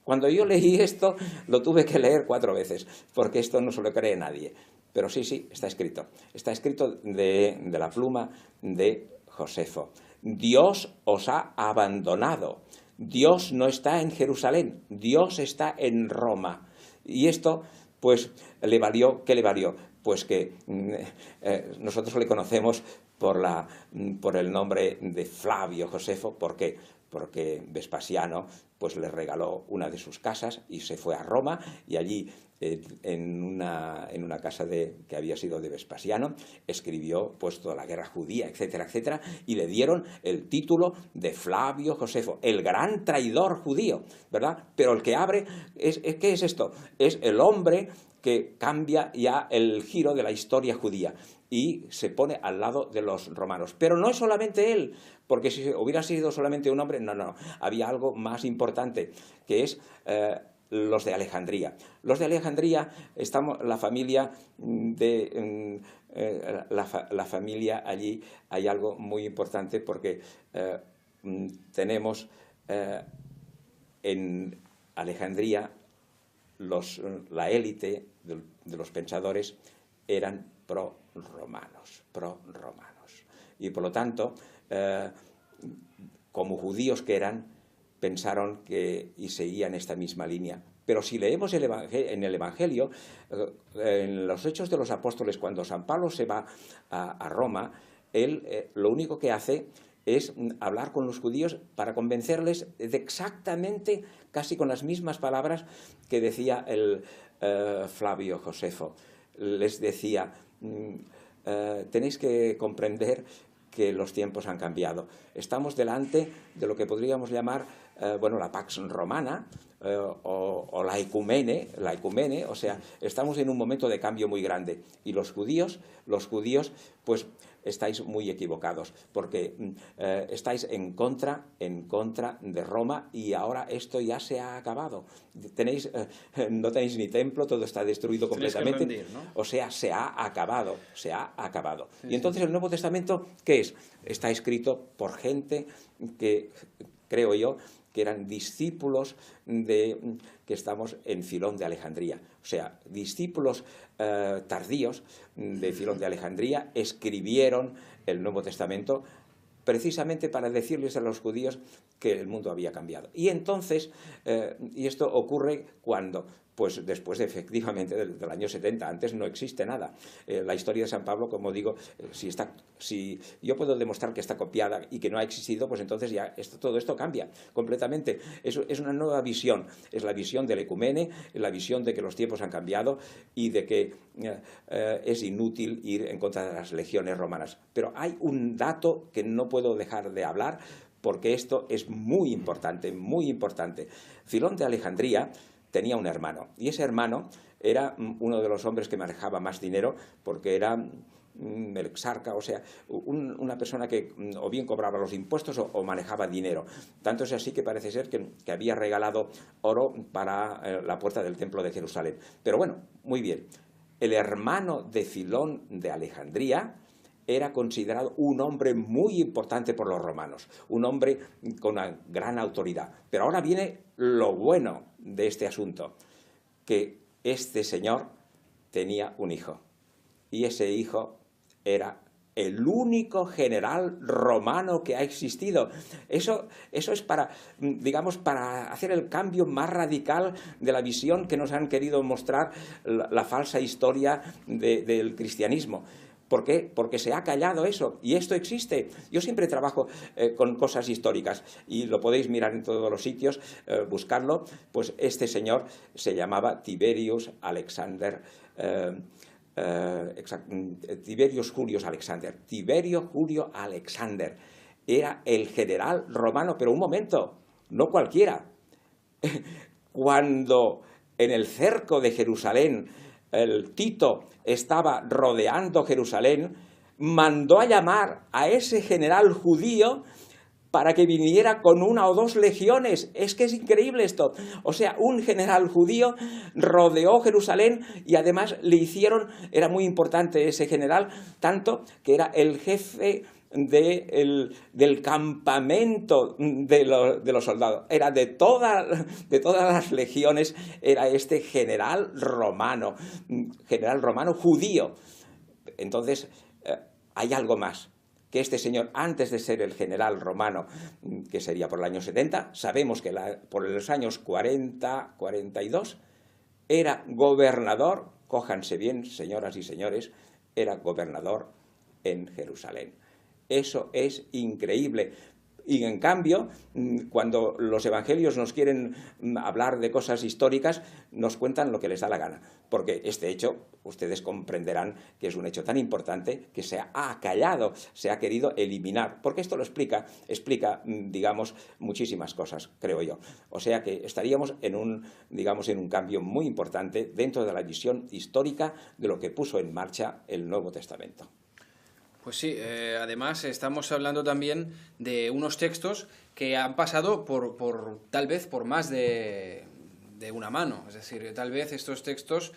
Cuando yo leí esto, lo tuve que leer 4 veces, porque esto no se lo cree nadie. Pero sí, está escrito. Está escrito de la pluma de Josefo. Dios os ha abandonado. Dios no está en Jerusalén, Dios está en Roma. Y esto, pues, ¿le valió? ¿Qué le valió? Pues que nosotros le conocemos por el nombre de Flavio Josefo. ¿Por qué? Porque Vespasiano pues le regaló una de sus casas y se fue a Roma, y allí en una casa que había sido de Vespasiano escribió pues toda la guerra judía, etcétera, etcétera, y le dieron el título de Flavio Josefo, el gran traidor judío, ¿verdad? Pero el que abre, ¿qué es esto? Es el hombre que cambia ya el giro de la historia judía y se pone al lado de los romanos. Pero no es solamente él, porque si hubiera sido solamente un hombre, no, había algo más importante, que es los de Alejandría. Los de Alejandría, la familia allí, hay algo muy importante, porque tenemos en Alejandría la élite de los pensadores eran pro-romanos. Y por lo tanto, como judíos que eran, pensaron y seguían esta misma línea. Pero si leemos en el Evangelio, en los Hechos de los Apóstoles, cuando San Pablo se va a Roma, él lo único que hace es hablar con los judíos para convencerles de exactamente, casi con las mismas palabras que decía el Flavio Josefo. Les decía: tenéis que comprender que los tiempos han cambiado. Estamos delante de lo que podríamos llamar la Pax Romana o la ecumene, o sea, estamos en un momento de cambio muy grande, y los judíos, pues estáis muy equivocados, porque estáis en contra de Roma, y ahora esto ya se ha acabado. No tenéis ni templo, todo está destruido completamente. Rendir, ¿no? O sea, se ha acabado. Sí, y entonces el Nuevo Testamento, ¿qué es? Está escrito por gente que, creo yo, que eran discípulos que estamos en Filón de Alejandría. O sea, discípulos tardíos de Filón de Alejandría escribieron el Nuevo Testamento precisamente para decirles a los judíos que el mundo había cambiado. Y entonces, y esto ocurre cuando, pues después efectivamente del año 70, antes no existe nada. La historia de San Pablo, como digo, si yo puedo demostrar que está copiada y que no ha existido, pues entonces ya todo esto cambia completamente. Es una nueva visión, es la visión del ecumene, la visión de que los tiempos han cambiado y de que es inútil ir en contra de las legiones romanas. Pero hay un dato que no puedo dejar de hablar, porque esto es muy importante, muy importante. Filón de Alejandría tenía un hermano, y ese hermano era uno de los hombres que manejaba más dinero, porque era el exarca, o sea, una persona que o bien cobraba los impuestos o manejaba dinero. Tanto es así que parece ser que había regalado oro para la puerta del templo de Jerusalén. Pero bueno, muy bien. El hermano de Filón de Alejandría era considerado un hombre muy importante por los romanos, un hombre con una gran autoridad. Pero ahora viene lo bueno de este asunto, que este señor tenía un hijo, y ese hijo era el único general romano que ha existido. Eso es para, digamos, para hacer el cambio más radical de la visión que nos han querido mostrar la falsa historia del cristianismo. ¿Por qué? Porque se ha callado eso, y esto existe. Yo siempre trabajo con cosas históricas, y lo podéis mirar en todos los sitios, buscarlo. Pues este señor se llamaba Tiberius Alexander, Tiberius Julius Alexander. Tiberio Julio Alexander era el general romano, pero un momento, no cualquiera. Cuando en el cerco de Jerusalén el Tito estaba rodeando Jerusalén, mandó a llamar a ese general judío para que viniera con 1 o 2 legiones. Es que es increíble esto. O sea, un general judío rodeó Jerusalén y además le hicieron, era muy importante ese general, tanto que era el jefe del campamento de los soldados. Era de todas las legiones, era este general romano judío. Entonces, hay algo más, que este señor, antes de ser el general romano, que sería por el año 70, sabemos que por los años 40, 42, era gobernador, cójanse bien, señoras y señores, era gobernador en Jerusalén. Eso es increíble. Y en cambio, cuando los evangelios nos quieren hablar de cosas históricas, nos cuentan lo que les da la gana. Porque este hecho, ustedes comprenderán que es un hecho tan importante que se ha callado, se ha querido eliminar. Porque esto lo explica, digamos, muchísimas cosas, creo yo. O sea que estaríamos en un cambio muy importante dentro de la visión histórica de lo que puso en marcha el Nuevo Testamento. Pues sí, además estamos hablando también de unos textos que han pasado tal vez por más de una mano. Es decir, tal vez estos textos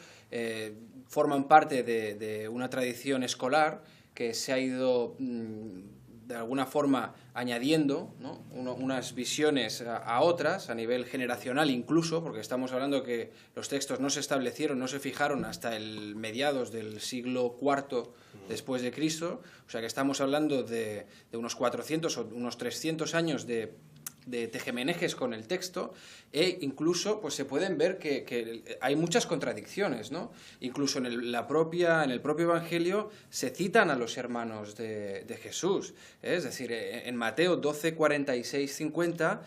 forman parte de una tradición escolar que se ha ido de alguna forma añadiendo, ¿no?, unas visiones a otras, a nivel generacional incluso, porque estamos hablando que los textos no se establecieron, no se fijaron hasta el mediados del siglo IV después de Cristo, o sea que estamos hablando de unos 400 o unos 300 años de tejemenejes con el texto, e incluso pues se pueden ver que hay muchas contradicciones, ¿no? Incluso en el propio Evangelio se citan a los hermanos de Jesús, ¿eh? Es decir, en Mateo 12, 46, 50,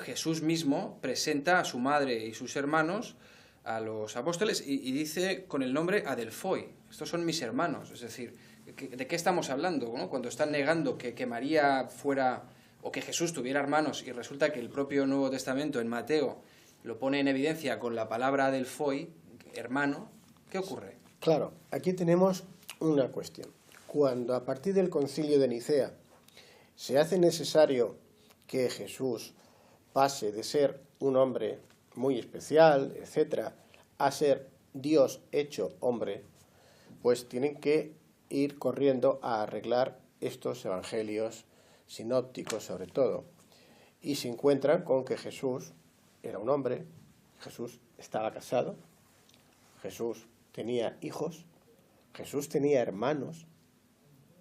Jesús mismo presenta a su madre y sus hermanos a los apóstoles y dice con el nombre Adelphoi, estos son mis hermanos. Es decir, ¿de qué estamos hablando, ¿no?, cuando están negando que María fuera, o que Jesús tuviera hermanos, y resulta que el propio Nuevo Testamento en Mateo lo pone en evidencia con la palabra Adelphoi, hermano? ¿Qué ocurre? Claro, aquí tenemos una cuestión. Cuando a partir del Concilio de Nicea se hace necesario que Jesús pase de ser un hombre muy especial, etcétera, a ser Dios hecho hombre, pues tienen que ir corriendo a arreglar estos evangelios sinópticos sobre todo, y se encuentran con que Jesús era un hombre, Jesús estaba casado, Jesús tenía hijos, Jesús tenía hermanos.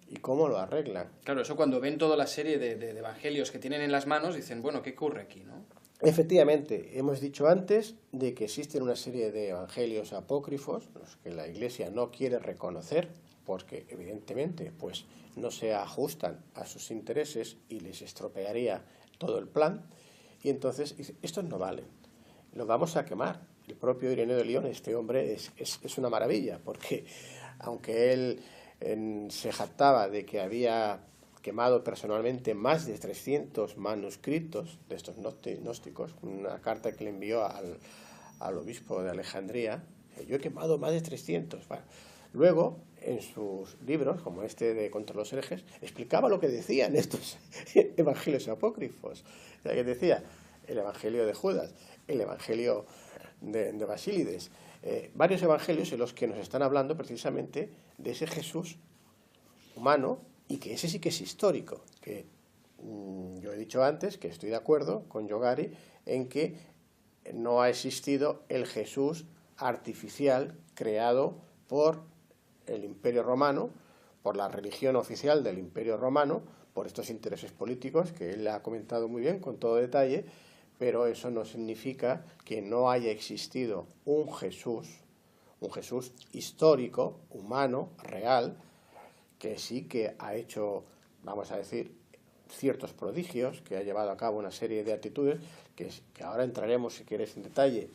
¿Y cómo lo arreglan? Claro, eso cuando ven toda la serie de evangelios que tienen en las manos, dicen, bueno, ¿qué ocurre aquí, no? Efectivamente, hemos dicho antes de que existen una serie de evangelios apócrifos, los que la Iglesia no quiere reconocer, porque evidentemente pues no se ajustan a sus intereses y les estropearía todo el plan, y entonces estos no valen, los vamos a quemar. El propio Ireneo de León, este hombre, es una maravilla, porque aunque él se jactaba de que había quemado personalmente más de 300 manuscritos de estos gnósticos, una carta que le envió al obispo de Alejandría, yo he quemado más de 300. Bueno, luego, en sus libros, como este de Contra los herejes, explicaba lo que decían estos evangelios apócrifos. O sea, que decía el evangelio de Judas, el evangelio de Basílides, varios evangelios en los que nos están hablando precisamente de ese Jesús humano, y que ese sí que es histórico, que yo he dicho antes que estoy de acuerdo con Yogari en que no ha existido el Jesús artificial creado por el Imperio Romano, por la religión oficial del Imperio Romano, por estos intereses políticos que él ha comentado muy bien, con todo detalle, pero eso no significa que no haya existido un Jesús un Jesús histórico, humano, real, que sí que ha hecho, vamos a decir, ciertos prodigios, que ha llevado a cabo una serie de actitudes que ahora entraremos, si quieres, en detalle,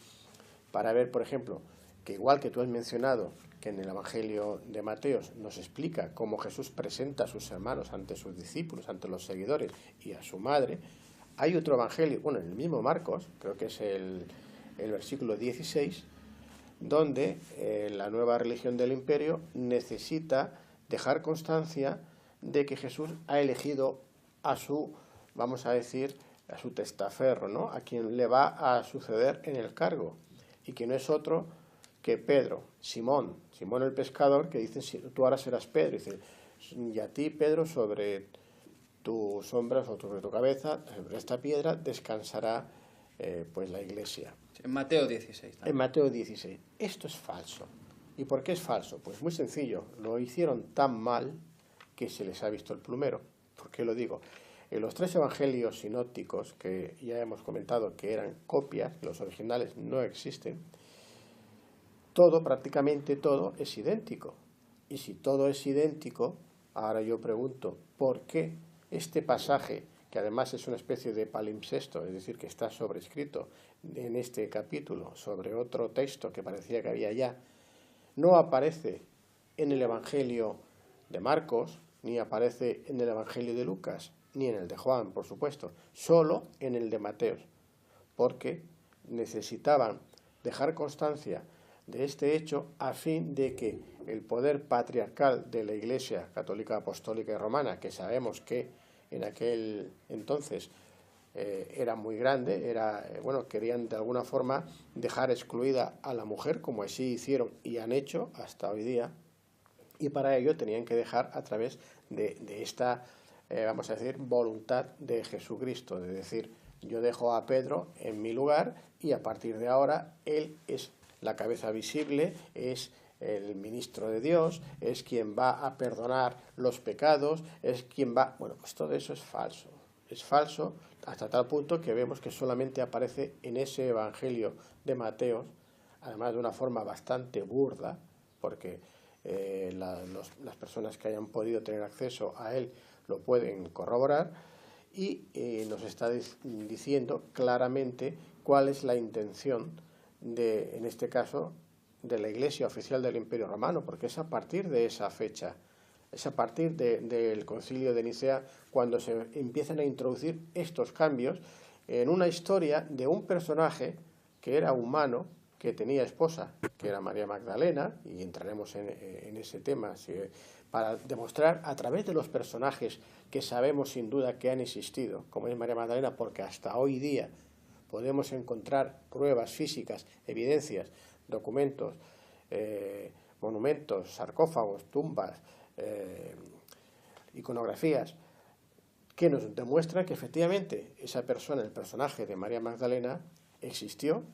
para ver, por ejemplo, que igual que tú has mencionado que en el Evangelio de Mateo nos explica cómo Jesús presenta a sus hermanos ante sus discípulos, ante los seguidores y a su madre, hay otro Evangelio, bueno, en el mismo Marcos, creo que es el versículo 16, donde la nueva religión del imperio necesita dejar constancia de que Jesús ha elegido a su, vamos a decir, a su testaferro, ¿no? A quien le va a suceder en el cargo, y que no es otro que Pedro, Simón el pescador, que dice, tú ahora serás Pedro, y dice, y a ti, Pedro, sobre tus hombros o sobre tu cabeza, sobre esta piedra, descansará pues la iglesia. En Mateo 16. ¿No? En Mateo 16. Esto es falso. ¿Y por qué es falso? Pues muy sencillo, lo hicieron tan mal que se les ha visto el plumero. ¿Por qué lo digo? En los 3 evangelios sinópticos, que ya hemos comentado que eran copias, los originales no existen, todo, prácticamente todo, es idéntico. Y si todo es idéntico, ahora yo pregunto, ¿por qué este pasaje, que además es una especie de palimpsesto, es decir, que está sobrescrito en este capítulo sobre otro texto que parecía que había ya, no aparece en el Evangelio de Marcos, ni aparece en el Evangelio de Lucas, ni en el de Juan, por supuesto, solo en el de Mateo? Porque necesitaban dejar constancia de este hecho a fin de que el poder patriarcal de la Iglesia católica, apostólica y romana, que sabemos que en aquel entonces era muy grande, querían de alguna forma dejar excluida a la mujer, como así hicieron y han hecho hasta hoy día, y para ello tenían que dejar a través de esta, vamos a decir, voluntad de Jesucristo, de decir, yo dejo a Pedro en mi lugar y a partir de ahora él es la cabeza visible, es el ministro de Dios, es quien va a perdonar los pecados, es quien va... Bueno, pues todo eso es falso. Es falso hasta tal punto que vemos que solamente aparece en ese Evangelio de Mateo, además de una forma bastante burda, porque las personas que hayan podido tener acceso a él lo pueden corroborar, y nos está diciendo claramente cuál es la intención de, en este caso, de la Iglesia oficial del Imperio Romano, porque es a partir de esa fecha, es a partir del Concilio de Nicea cuando se empiezan a introducir estos cambios en una historia de un personaje que era humano, que tenía esposa, que era María Magdalena, y entraremos en ese tema, para demostrar a través de los personajes que sabemos sin duda que han existido, como es María Magdalena, porque hasta hoy día podemos encontrar pruebas físicas, evidencias, documentos, monumentos, sarcófagos, tumbas, iconografías, que nos demuestran que efectivamente esa persona, el personaje de María Magdalena, existió,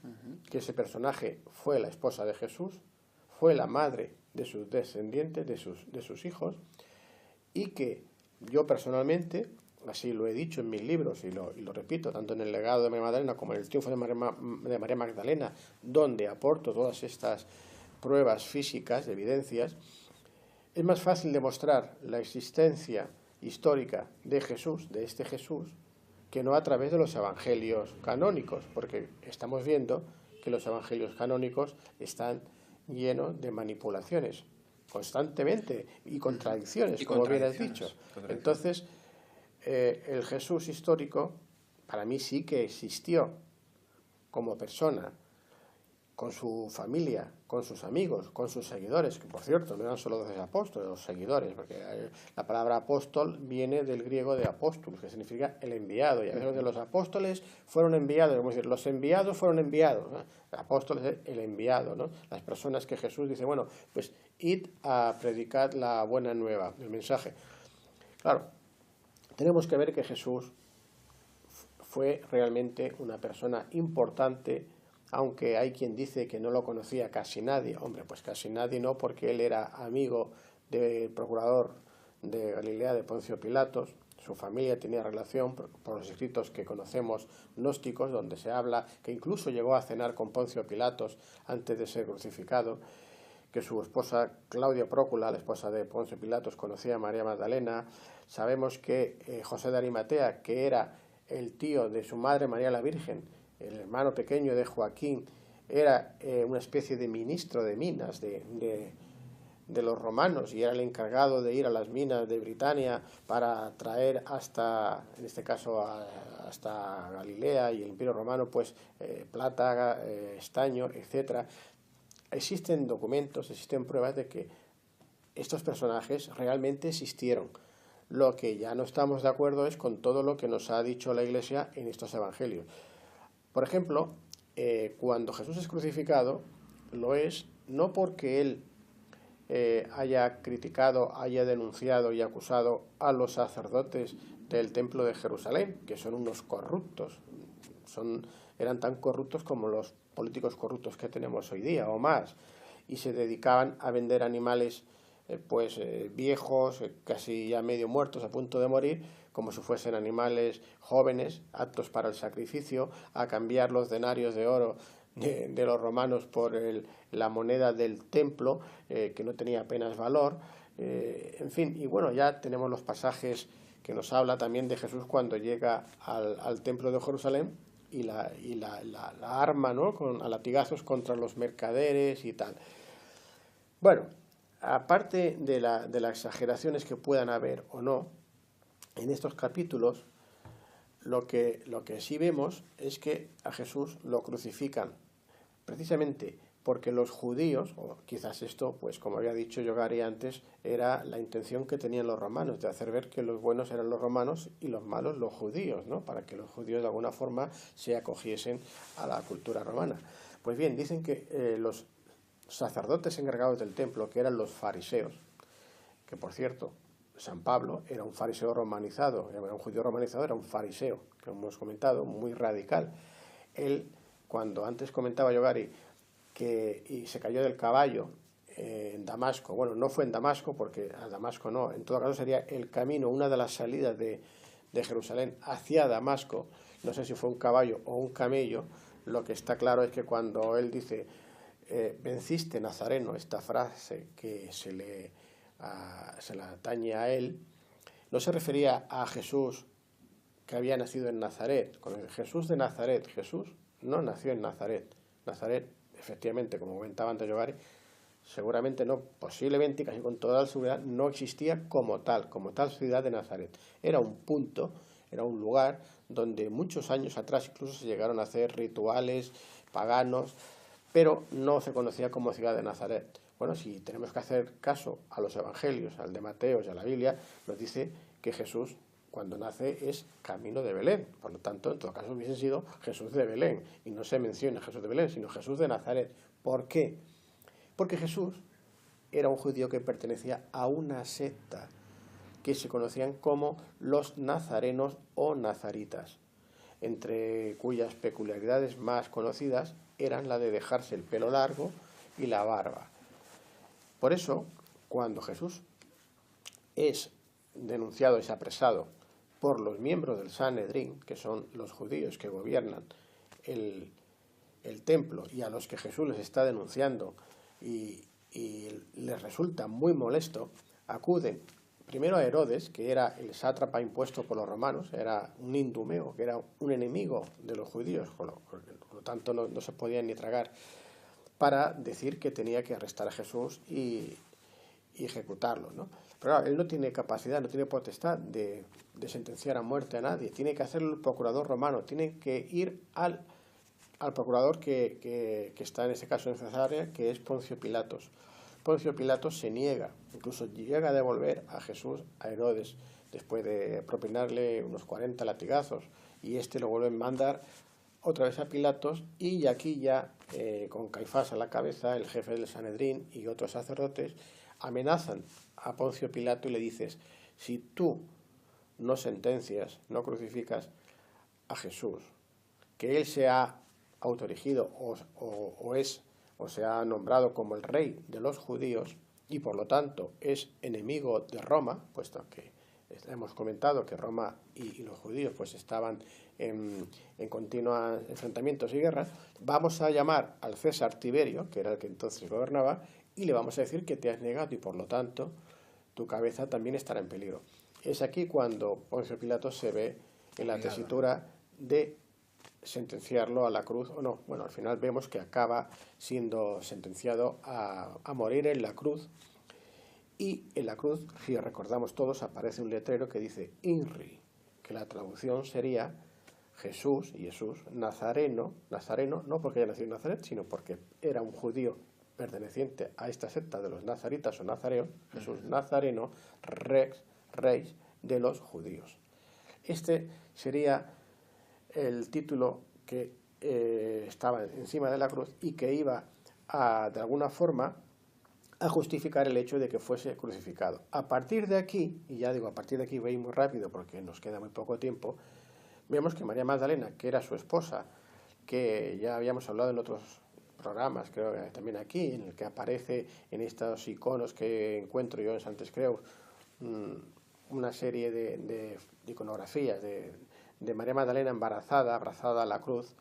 que ese personaje fue la esposa de Jesús, fue la madre de sus descendientes, de sus hijos, y que yo personalmente, así lo he dicho en mis libros y lo repito, tanto en el legado de María Magdalena como en el triunfo de María Magdalena, donde aporto todas estas pruebas físicas, evidencias, es más fácil demostrar la existencia histórica de Jesús, de este Jesús, que no a través de los evangelios canónicos, porque estamos viendo que los evangelios canónicos están llenos de manipulaciones constantemente y contradicciones, como bien has dicho. Entonces, el Jesús histórico para mí sí que existió como persona, con su familia, con sus amigos, con sus seguidores, que por cierto no eran solo 12 apóstoles, los seguidores, porque la palabra apóstol viene del griego de apóstolos, que significa el enviado, y a veces de los apóstoles fueron enviados, vamos a decir, los enviados fueron enviados, ¿no? El apóstol es el enviado, ¿no? Las personas que Jesús dice, bueno, pues id a predicar la buena nueva, el mensaje. Claro, tenemos que ver que Jesús fue realmente una persona importante, aunque hay quien dice que no lo conocía casi nadie. Hombre, pues casi nadie no, porque él era amigo del procurador de Galilea, de Poncio Pilatos. Su familia tenía relación por los escritos que conocemos gnósticos, donde se habla que incluso llegó a cenar con Poncio Pilatos antes de ser crucificado. que su esposa Claudia Prócula, la esposa de Poncio Pilatos, conocía a María Magdalena. Sabemos que José de Arimatea, que era el tío de su madre María la Virgen, el hermano pequeño de Joaquín, era una especie de ministro de minas de los romanos y era el encargado de ir a las minas de Britania para traer hasta, en este caso, hasta Galilea y el Imperio Romano, pues plata, estaño, etcétera. Existen documentos, existen pruebas de que estos personajes realmente existieron. Lo que ya no estamos de acuerdo es con todo lo que nos ha dicho la Iglesia en estos evangelios. Por ejemplo, cuando Jesús es crucificado, lo es no porque él haya criticado, haya denunciado y acusado a los sacerdotes del templo de Jerusalén, que son unos corruptos, eran tan corruptos como los políticos corruptos que tenemos hoy día o más, y se dedicaban a vender animales viejos, casi ya medio muertos, a punto de morir, como si fuesen animales jóvenes, aptos para el sacrificio, a cambiar los denarios de oro de los romanos por la moneda del templo, que no tenía apenas valor. En fin, y bueno, ya tenemos los pasajes que nos habla también de Jesús cuando llega al templo de Jerusalén y la arma, ¿no?, a latigazos contra los mercaderes y tal. Bueno, aparte de las exageraciones que puedan haber o no, en estos capítulos lo que sí vemos es que a Jesús lo crucifican precisamente porque los judíos, o quizás esto, pues como había dicho Yogari antes, era la intención que tenían los romanos, de hacer ver que los buenos eran los romanos y los malos los judíos, ¿no?, para que los judíos de alguna forma se acogiesen a la cultura romana. Pues bien, dicen que los sacerdotes encargados del templo, que eran los fariseos, que por cierto, San Pablo era un fariseo romanizado, era un judío romanizado, era un fariseo, que hemos comentado, muy radical. Él, cuando antes comentaba Yogari que se cayó del caballo en Damasco, bueno, no fue en Damasco, porque a Damasco no, en todo caso sería el camino, una de las salidas de Jerusalén hacia Damasco, no sé si fue un caballo o un camello. Lo que está claro es que cuando él dice venciste Nazareno, esta frase que se la atañe a él, no se refería a Jesús que había nacido en Nazaret. Con el Jesús de Nazaret, Jesús no nació en Nazaret. Nazaret, efectivamente, como comentaba antes Yogari, seguramente no, posiblemente, casi con toda la seguridad, no existía como tal ciudad de Nazaret. Era un punto, era un lugar donde muchos años atrás incluso se llegaron a hacer rituales paganos, pero no se conocía como ciudad de Nazaret. Bueno, si tenemos que hacer caso a los evangelios, al de Mateo y a la Biblia, nos dice que Jesús, cuando nace, es camino de Belén. Por lo tanto, en todo caso hubiese sido Jesús de Belén, y no se menciona Jesús de Belén, sino Jesús de Nazaret. ¿Por qué? Porque Jesús era un judío que pertenecía a una secta que se conocían como los nazarenos o nazaritas, entre cuyas peculiaridades más conocidas eran la de dejarse el pelo largo y la barba. Por eso, cuando Jesús es denunciado, es apresado por los miembros del Sanedrín, que son los judíos que gobiernan el templo y a los que Jesús les está denunciando y les resulta muy molesto, acuden primero a Herodes, que era el sátrapa impuesto por los romanos, era un indumeo, que era un enemigo de los judíos, por lo tanto no se podían ni tragar, para decir que tenía que arrestar a Jesús y ejecutarlo, ¿no? Pero claro, él no tiene capacidad, no tiene potestad de sentenciar a muerte a nadie, tiene que hacerlo el procurador romano, tiene que ir al procurador que está en este caso en Cesarea, que es Poncio Pilatos. Poncio Pilatos se niega, incluso llega a devolver a Jesús a Herodes, después de propinarle unos 40 latigazos, y este lo vuelve a mandar otra vez a Pilatos, y aquí ya, con Caifás a la cabeza, el jefe del Sanedrín y otros sacerdotes, amenazan a Poncio Pilato y le dices, si tú no sentencias, no crucificas a Jesús, que él se ha autoerigido o se ha nombrado como el rey de los judíos y por lo tanto es enemigo de Roma, puesto que hemos comentado que Roma y los judíos pues estaban en continuos enfrentamientos y guerras, vamos a llamar al César Tiberio, que era el que entonces gobernaba, y le vamos a decir que te has negado y por lo tanto tu cabeza también estará en peligro. Es aquí cuando Poncio Pilato se ve en la tesitura de sentenciarlo a la cruz o no. Bueno, al final vemos que acaba siendo sentenciado a morir en la cruz, y en la cruz, si recordamos todos, aparece un letrero que dice INRI, que la traducción sería Jesús Nazareno, no porque haya nacido en Nazaret, sino porque era un judío perteneciente a esta secta de los nazaritas o nazareos, Jesús Nazareno, rey de los judíos. Este sería el título que estaba encima de la cruz y que iba de alguna forma a justificar el hecho de que fuese crucificado. A partir de aquí, y ya digo, a partir de aquí voy muy rápido porque nos queda muy poco tiempo, vemos que María Magdalena, que era su esposa, que ya habíamos hablado en otros programas, creo que también aquí, en el que aparece en estos iconos que encuentro yo en Santes Creus, una serie de iconografías de María Magdalena embarazada, abrazada a la cruz,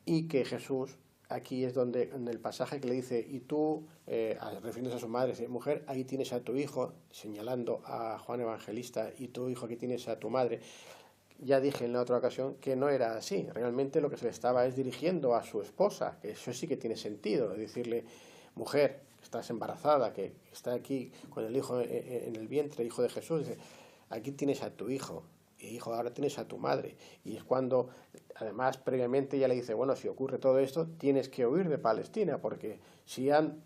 y que Jesús, aquí es donde en el pasaje que le dice, y tú, refiriéndose a su madre, dice, mujer, ahí tienes a tu hijo, señalando a Juan Evangelista, y tu hijo, aquí tienes a tu madre. Ya dije en la otra ocasión que no era así, realmente lo que se le estaba es dirigiendo a su esposa, que eso sí que tiene sentido, decirle, mujer, estás embarazada, que está aquí con el hijo en el vientre, hijo de Jesús, dice, aquí tienes a tu hijo, y hijo, ahora tienes a tu madre. Y es cuando, además, previamente ya le dice, bueno, si ocurre todo esto, tienes que huir de Palestina, porque si han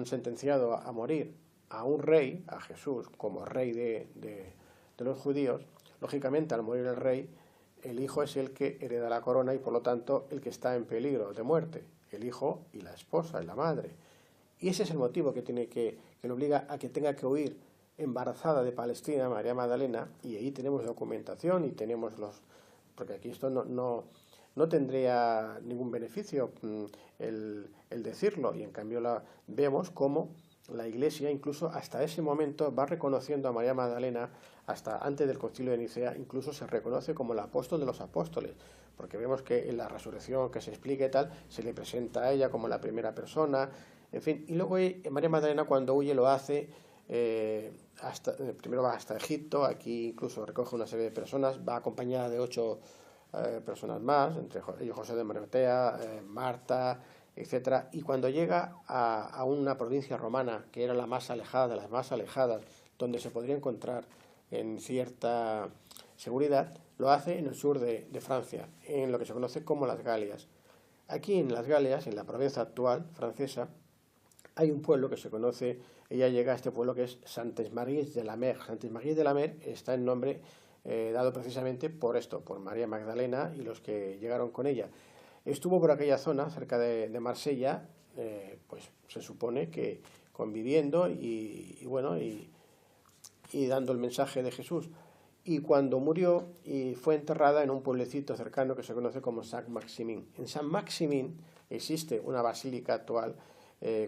sentenciado a morir a un rey, a Jesús, como rey de los judíos, lógicamente, al morir el rey, el hijo es el que hereda la corona y, por lo tanto, el que está en peligro de muerte, el hijo y la esposa y la madre. Y ese es el motivo que le obliga a que tenga que huir embarazada de Palestina, María Magdalena, y ahí tenemos documentación y tenemos porque aquí esto no tendría ningún beneficio el decirlo, y en cambio vemos cómo la Iglesia incluso hasta ese momento va reconociendo a María Magdalena, hasta antes del Concilio de Nicea, incluso se reconoce como el apóstol de los apóstoles, porque vemos que en la resurrección que se explica y tal, se le presenta a ella como la primera persona, en fin, y luego María Magdalena cuando huye lo hace, primero va hasta Egipto, aquí incluso recoge una serie de personas, va acompañada de 8 personas más, entre ellos José de Arimatea, Marta, etcétera, y cuando llega a una provincia romana que era la más alejada de las más alejadas, donde se podría encontrar en cierta seguridad, lo hace en el sur de Francia, en lo que se conoce como las Galias. Aquí en las Galias, en la provincia actual francesa, hay un pueblo que se conoce, ella llega a este pueblo que es Saintes-Maries de la Mer. Saintes-Maries de la Mer está en nombre dado precisamente por esto, por María Magdalena y los que llegaron con ella. Estuvo por aquella zona, cerca de Marsella, pues se supone que conviviendo y dando el mensaje de Jesús. Y cuando murió, fue enterrada en un pueblecito cercano que se conoce como Saint-Maximin. En Saint-Maximin existe una basílica actual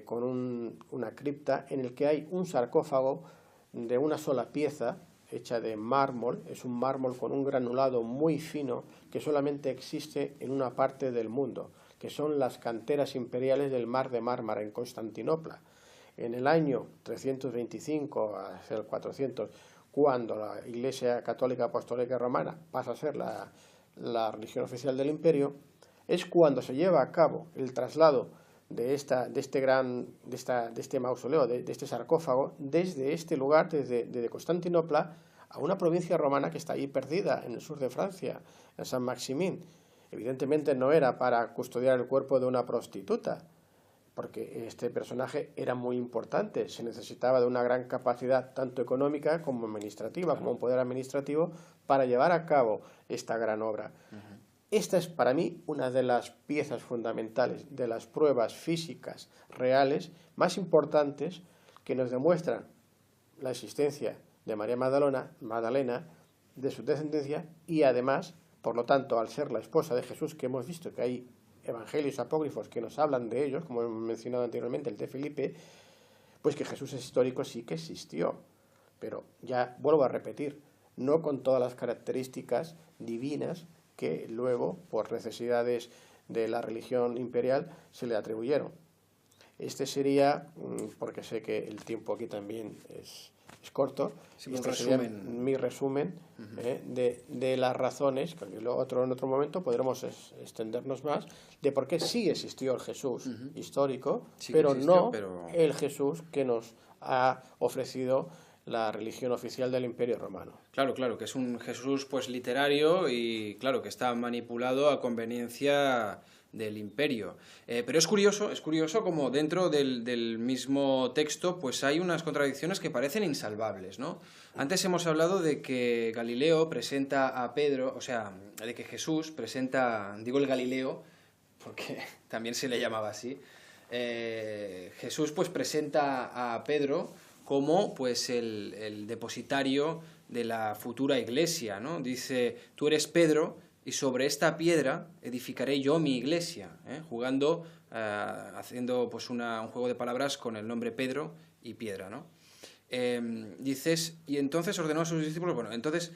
con una cripta en el que hay un sarcófago de una sola pieza, hecha de mármol, es un mármol con un granulado muy fino que solamente existe en una parte del mundo, que son las canteras imperiales del Mar de Mármara en Constantinopla. En el año 325 hacia el 400, cuando la Iglesia Católica Apostólica Romana pasa a ser la religión oficial del imperio, es cuando se lleva a cabo el traslado de este mausoleo, de este sarcófago, desde este lugar, desde Constantinopla, a una provincia romana que está ahí perdida, en el sur de Francia, en Saint-Maximin. Evidentemente no era para custodiar el cuerpo de una prostituta, porque este personaje era muy importante, se necesitaba de una gran capacidad, tanto económica como administrativa, como un poder administrativo, para llevar a cabo esta gran obra. Esta es para mí una de las piezas fundamentales, de las pruebas físicas reales más importantes que nos demuestran la existencia de María Magdalena, de su descendencia, y además, por lo tanto, al ser la esposa de Jesús, que hemos visto que hay evangelios apócrifos que nos hablan de ellos, como hemos mencionado anteriormente, el de Felipe, pues que Jesús es histórico, sí que existió, pero ya vuelvo a repetir, no con todas las características divinas que luego, por necesidades de la religión imperial, se le atribuyeron. Este sería, porque sé que el tiempo aquí también es corto, Sí, y un este sería resumen. mi resumen de las razones, que luego en otro momento podremos extendernos más, de por qué sí existió el Jesús histórico, Sí que pero existió, no pero... el Jesús que nos ha ofrecido la religión oficial del Imperio Romano. Claro, claro, que es un Jesús pues literario y claro, que está manipulado a conveniencia del imperio. Pero es curioso como dentro del mismo texto pues hay unas contradicciones que parecen insalvables, ¿no? Antes hemos hablado de que Galileo presenta a Pedro, o sea, de que Jesús presenta, digo el Galileo, porque también se le llamaba así, Jesús pues presenta a Pedro como pues el depositario de la futura iglesia, ¿no? Dice, tú eres Pedro y sobre esta piedra edificaré yo mi iglesia, jugando, haciendo pues un juego de palabras con el nombre Pedro y piedra, ¿no? Dices, y entonces ordenó a sus discípulos, bueno, entonces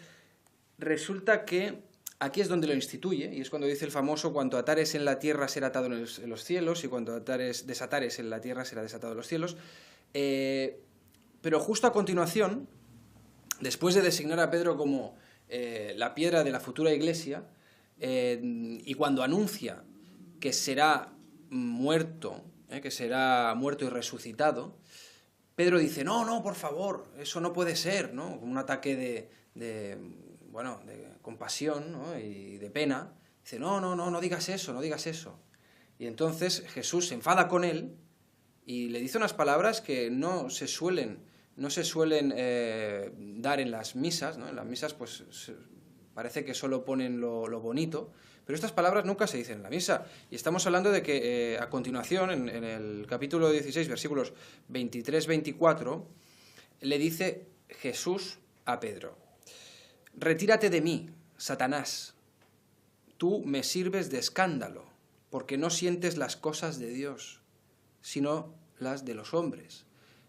resulta que aquí es donde lo instituye, y es cuando dice el famoso, cuanto atares en la tierra será atado en los cielos, y cuanto desatares en la tierra será desatado en los cielos. Pero justo a continuación, después de designar a Pedro como la piedra de la futura iglesia, y cuando anuncia que será muerto y resucitado, Pedro dice, no, no, por favor, eso no puede ser, ¿no? Como un ataque de compasión, ¿no? Y de pena. Dice, no, no, no, no digas eso, no digas eso. Y entonces Jesús se enfada con él y le dice unas palabras que no se suelen dar en las misas, ¿no? En las misas pues parece que solo ponen lo bonito, pero estas palabras nunca se dicen en la misa. Y estamos hablando de que a continuación, en el capítulo 16, versículos 23-24, le dice Jesús a Pedro, retírate de mí, Satanás, tú me sirves de escándalo, porque no sientes las cosas de Dios, sino las de los hombres.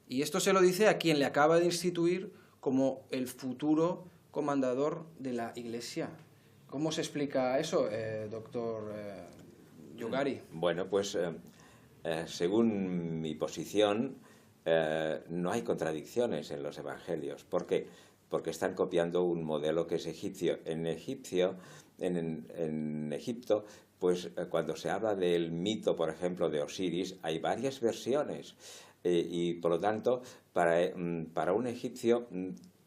Y esto se lo dice a quien le acaba de instituir como el futuro comandador de la Iglesia. ¿Cómo se explica eso, doctor Yugari? Bueno, pues según mi posición, no hay contradicciones en los evangelios. ¿Por qué? Porque están copiando un modelo que es egipcio. En Egipto, pues cuando se habla del mito, por ejemplo, de Osiris, hay varias versiones. Y por lo tanto, para un egipcio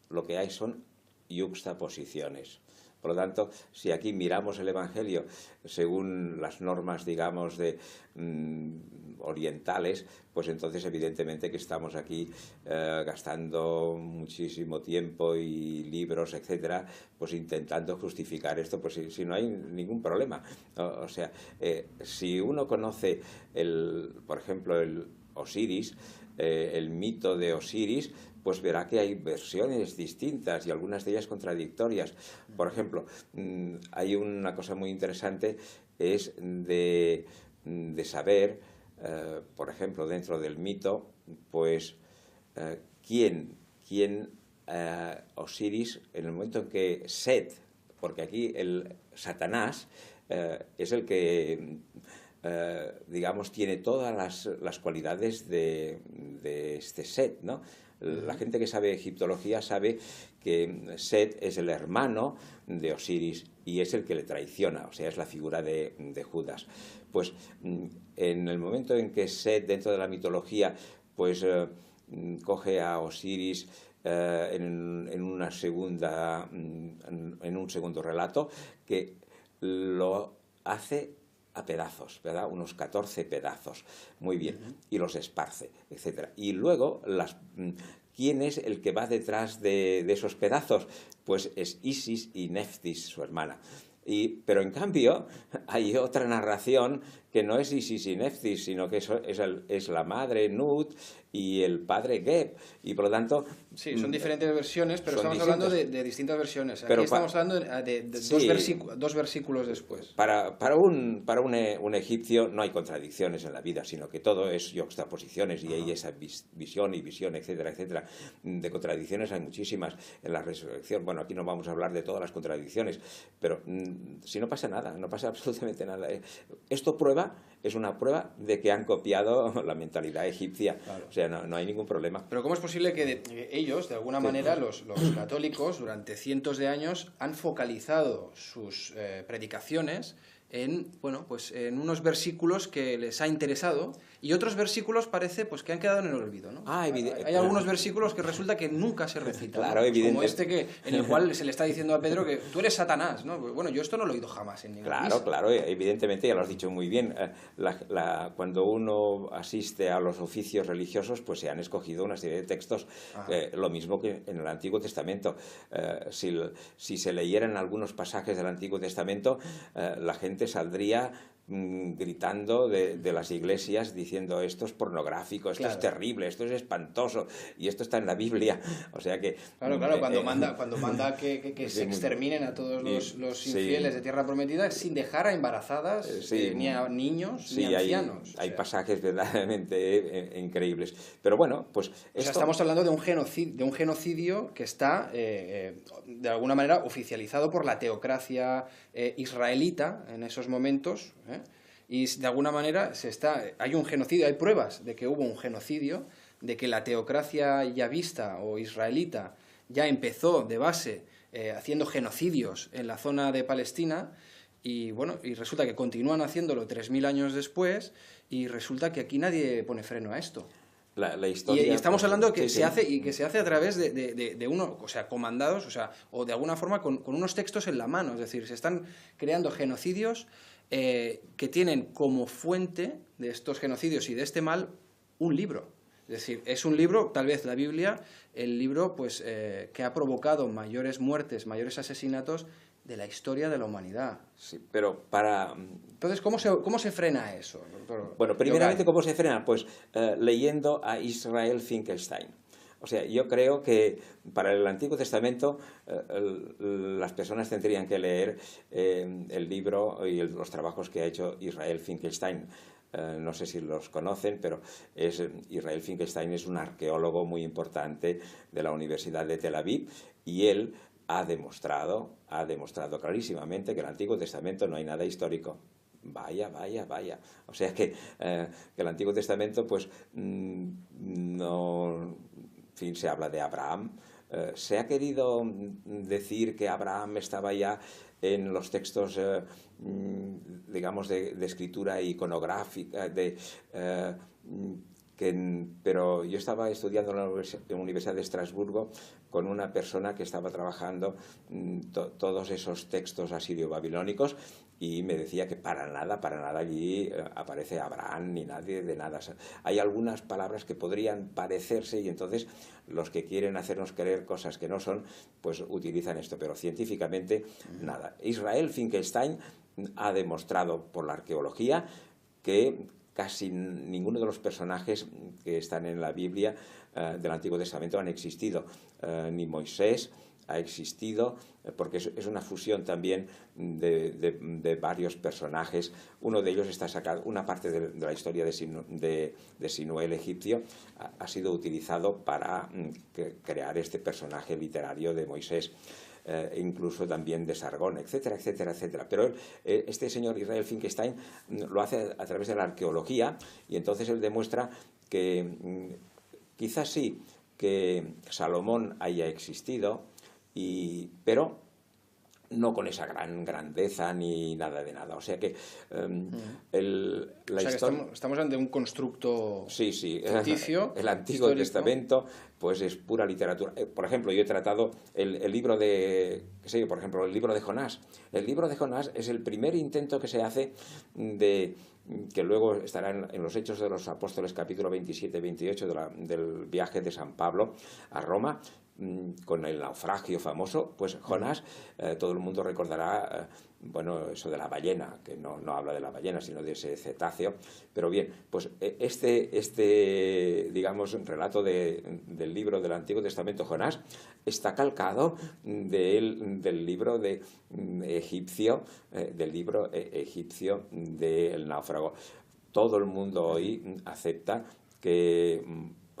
lo que hay son yuxtaposiciones. Por lo tanto, si aquí miramos el Evangelio según las normas, digamos, orientales, pues entonces evidentemente que estamos aquí gastando muchísimo tiempo y libros, etcétera, pues intentando justificar esto, pues si no hay ningún problema. O sea, si uno conoce, por ejemplo, el Osiris, el mito de Osiris, pues verá que hay versiones distintas y algunas de ellas contradictorias. Por ejemplo, hay una cosa muy interesante, es de saber, por ejemplo, dentro del mito, pues quién Osiris, en el momento en que Set, porque aquí el Satanás es el que digamos, tiene todas las cualidades de este Set, ¿no? La gente que sabe egiptología sabe que Set es el hermano de Osiris y es el que le traiciona, o sea, es la figura de Judas. Pues en el momento en que Set, dentro de la mitología, pues coge a Osiris en un segundo relato, que lo hace a pedazos, ¿verdad? Unos 14 pedazos, muy bien, y los esparce, etcétera. Y luego, ¿quién es el que va detrás de esos pedazos? Pues es Isis y Neftis, su hermana. Pero en cambio, hay otra narración que no es Isis y Neftis, sino que es la madre Nut y el padre Geb, y por lo tanto... Sí, son diferentes versiones, pero estamos hablando de distintas versiones. Aquí pero estamos hablando de sí, dos versículos después. Para un egipcio no hay contradicciones en la vida, sino que todo es yuxtaposiciones, y hay esa visión, etcétera, etcétera. De contradicciones hay muchísimas en la resurrección. Bueno, aquí no vamos a hablar de todas las contradicciones, pero si no pasa nada, no pasa absolutamente nada. Esto prueba prueba es una prueba de que han copiado la mentalidad egipcia. Claro. O sea, no hay ningún problema. Pero ¿cómo es posible que ellos, de alguna manera, los católicos, durante cientos de años, han focalizado sus predicaciones en, bueno, pues en unos versículos que les ha interesado, y otros versículos parece pues que han quedado en el olvido, ¿no? Hay algunos versículos que resulta que nunca se recitan, claro, ¿no? evidente. Como este en el cual se le está diciendo a Pedro que tú eres Satanás, ¿no? Bueno, yo esto no lo he oído jamás en ninguna misa. Claro, evidentemente, ya lo has dicho muy bien. Cuando uno asiste a los oficios religiosos, pues se han escogido una serie de textos, lo mismo que en el Antiguo Testamento. Si se leyeran algunos pasajes del Antiguo Testamento, la gente saldría gritando de las iglesias diciendo esto es pornográfico, esto es terrible, esto es espantoso y esto está en la Biblia. O sea que claro, cuando manda que se exterminen a todos los infieles de tierra prometida sin dejar a embarazadas, ni a niños, ni a ancianos. Hay pasajes verdaderamente increíbles. Pero bueno, pues o sea, estamos hablando de un genocidio que está de alguna manera oficializado por la teocracia israelita en esos momentos, y de alguna manera hay un genocidio, hay pruebas de que hubo un genocidio, de que la teocracia yavista o israelita ya empezó de base haciendo genocidios en la zona de Palestina, y bueno, y resulta que continúan haciéndolo 3000 años después, y resulta que aquí nadie pone freno a esto. La historia, y estamos hablando que se hace a través de uno, o sea, comandados, o de alguna forma con unos textos en la mano. Es decir, se están creando genocidios que tienen como fuente de estos genocidios y de este mal un libro. Es decir, es un libro, tal vez la Biblia, el libro pues que ha provocado mayores muertes, mayores asesinatos de la historia de la humanidad. Sí, pero para... Entonces, ¿cómo se frena eso, doctor? Bueno, primeramente, ¿cómo se frena? Pues leyendo a Israel Finkelstein. O sea, yo creo que para el Antiguo Testamento las personas tendrían que leer el libro y los trabajos que ha hecho Israel Finkelstein. No sé si los conocen, pero Israel Finkelstein es un arqueólogo muy importante de la Universidad de Tel Aviv, y él ha demostrado clarísimamente que en el Antiguo Testamento no hay nada histórico. Vaya. O sea que el Antiguo Testamento, pues, no... En fin, se habla de Abraham. Se ha querido decir que Abraham estaba ya en los textos, digamos, de escritura iconográfica, pero yo estaba estudiando en la Universidad de Estrasburgo con una persona que estaba trabajando todos esos textos asirio-babilónicos, y me decía que para nada allí aparece Abraham ni nadie de nada. Hay algunas palabras que podrían parecerse, y entonces los que quieren hacernos creer cosas que no son, pues utilizan esto, pero científicamente nada. Israel Finkelstein ha demostrado por la arqueología que casi ninguno de los personajes que están en la Biblia del Antiguo Testamento han existido. Ni Moisés ha existido, porque es una fusión también de varios personajes. Uno de ellos está sacado, una parte de la historia de Sinué el egipcio ha sido utilizado para crear este personaje literario de Moisés. Incluso también de Sargón, etcétera. Pero este señor Israel Finkelstein lo hace a través de la arqueología, y entonces él demuestra que quizás sí que Salomón haya existido, pero no con esa gran grandeza ni nada de nada. O sea que estamos ante un constructo ficticio. El Antiguo histórico. Testamento pues es pura literatura. Por ejemplo, yo he tratado el libro de, por ejemplo, el libro de Jonás. El libro de Jonás es el primer intento que se hace que luego estará en los Hechos de los Apóstoles, capítulo 27-28 del viaje de San Pablo a Roma, con el naufragio famoso. Pues Jonás, todo el mundo recordará, bueno, eso de la ballena, que no habla de la ballena, sino de ese cetáceo. Pero bien, pues digamos, relato del libro del Antiguo Testamento, Jonás, está calcado del libro egipcio del náufrago. Todo el mundo hoy acepta que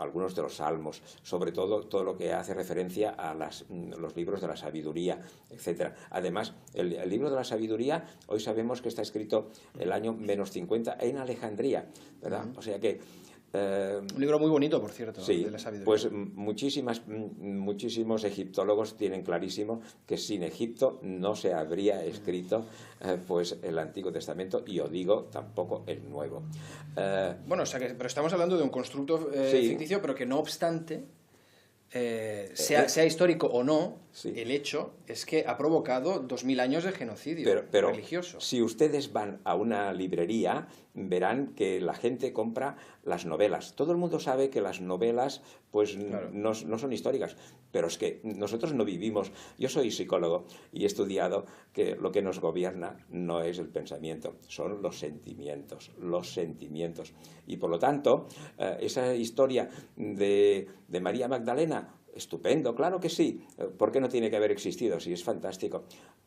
algunos de los salmos, sobre todo lo que hace referencia a los libros de la sabiduría, etcétera. Además, el libro de la sabiduría, hoy sabemos que está escrito el año menos 50 en Alejandría, ¿verdad? O sea que un libro muy bonito, por cierto, sí, de la sabiduría. pues muchísimos egiptólogos tienen clarísimo que sin Egipto no se habría escrito pues el Antiguo Testamento, y os digo, tampoco el Nuevo. Bueno, o sea pero estamos hablando de un constructo sí, ficticio, pero que no obstante, sea histórico o no, sí, el hecho es que ha provocado 2000 años de genocidio pero religioso. Si ustedes van a una librería, verán que la gente compra las novelas. Todo el mundo sabe que las novelas pues Claro. no son históricas, pero es que nosotros no vivimos. Yo soy psicólogo y he estudiado que lo que nos gobierna no es el pensamiento, son los sentimientos. Y por lo tanto, esa historia de María Magdalena, estupendo, claro que sí. ¿Por qué no tiene que haber existido? Sí, es fantástico.